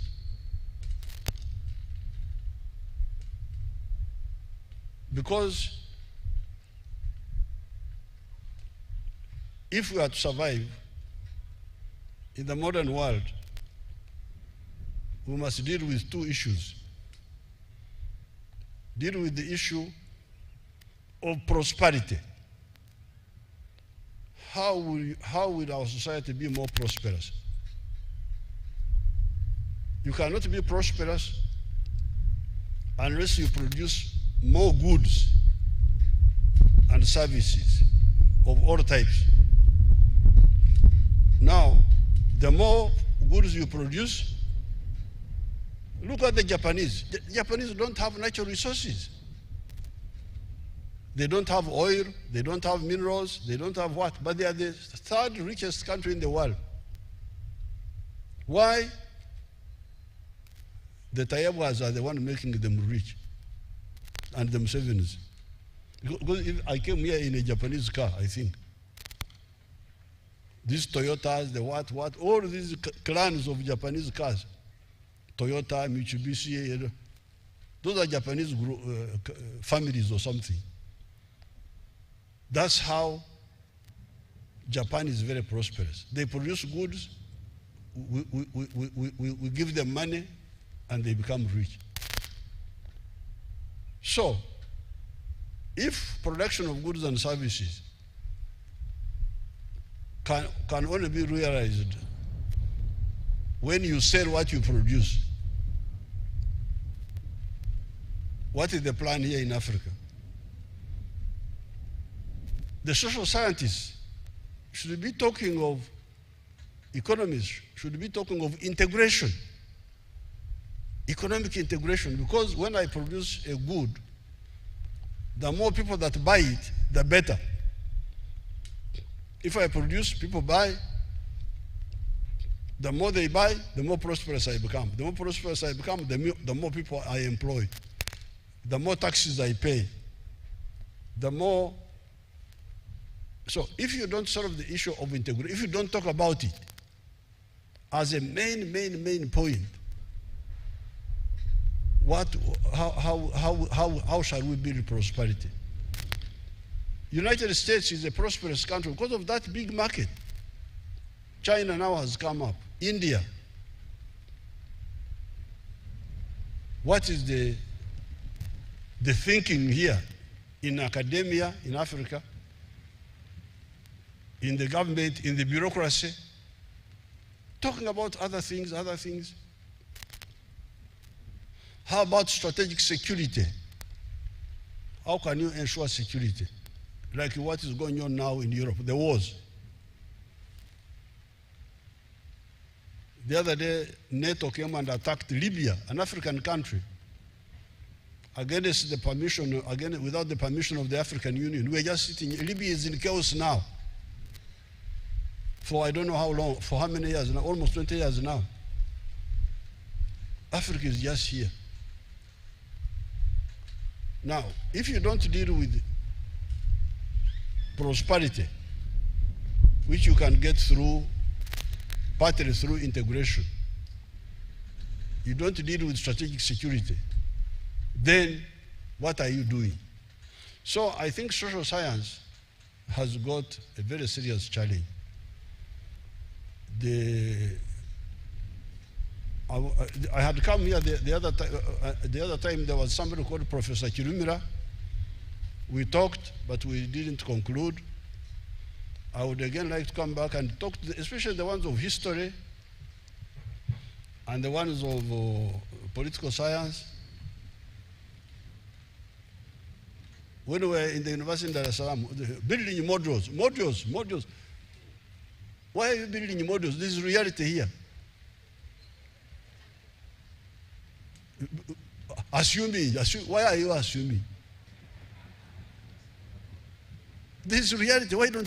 because if we are to survive in the modern world, we must deal with two issues. Deal with the issue of prosperity. How will our society be more prosperous? You cannot be prosperous unless you produce more goods and services of all types. Now, the more goods you produce, look at the Japanese. The Japanese don't have natural resources. They don't have oil, they don't have minerals, they don't have what, but they are the third richest country in the world. Why? The Tayawas are the one making them rich, and the Musevens. Because I came here in a Japanese car, I think. These Toyotas, the what, all these clans of Japanese cars, Toyota, Mitsubishi, those are Japanese families or something. That's how Japan is very prosperous. They produce goods, we give them money, and they become rich. So, if production of goods and services can only be realized when you sell what you produce, what is the plan here in Africa? The social scientists should be talking of, economists should be talking of integration, economic integration, because when I produce a good, the more people that buy it, the better. If I produce, people buy, the more they buy, the more prosperous I become. The more prosperous I become, the more people I employ. The more taxes I pay. The more. So if you don't solve the issue of integration, if you don't talk about it as a main point, how shall we build prosperity? United States is a prosperous country because of that big market. China now has come up. India. What is the thinking here in academia, in Africa, in the government, in the bureaucracy? Talking about other things. How about strategic security? How can you ensure security? Like what is going on now in Europe, the wars. The other day, NATO came and attacked Libya, an African country. against the permission, again, without the permission of the African Union. We are just sitting. Libya is in chaos now. For I don't know how long, for how many years now, almost 20 years now. Africa is just here. Now, if you don't deal with prosperity, which you can get through, partly through integration, you don't deal with strategic security, then what are you doing? So I think social science has got a very serious challenge. I had come here the other time, there was somebody called Professor Kirumira. We talked, but we didn't conclude. I would again like to come back and talk, especially the ones of history and the ones of political science. When we were in the university in Dar es Salaam, building modules. Why are you building modules? This is reality here. Why are you assuming? This is reality. Why don't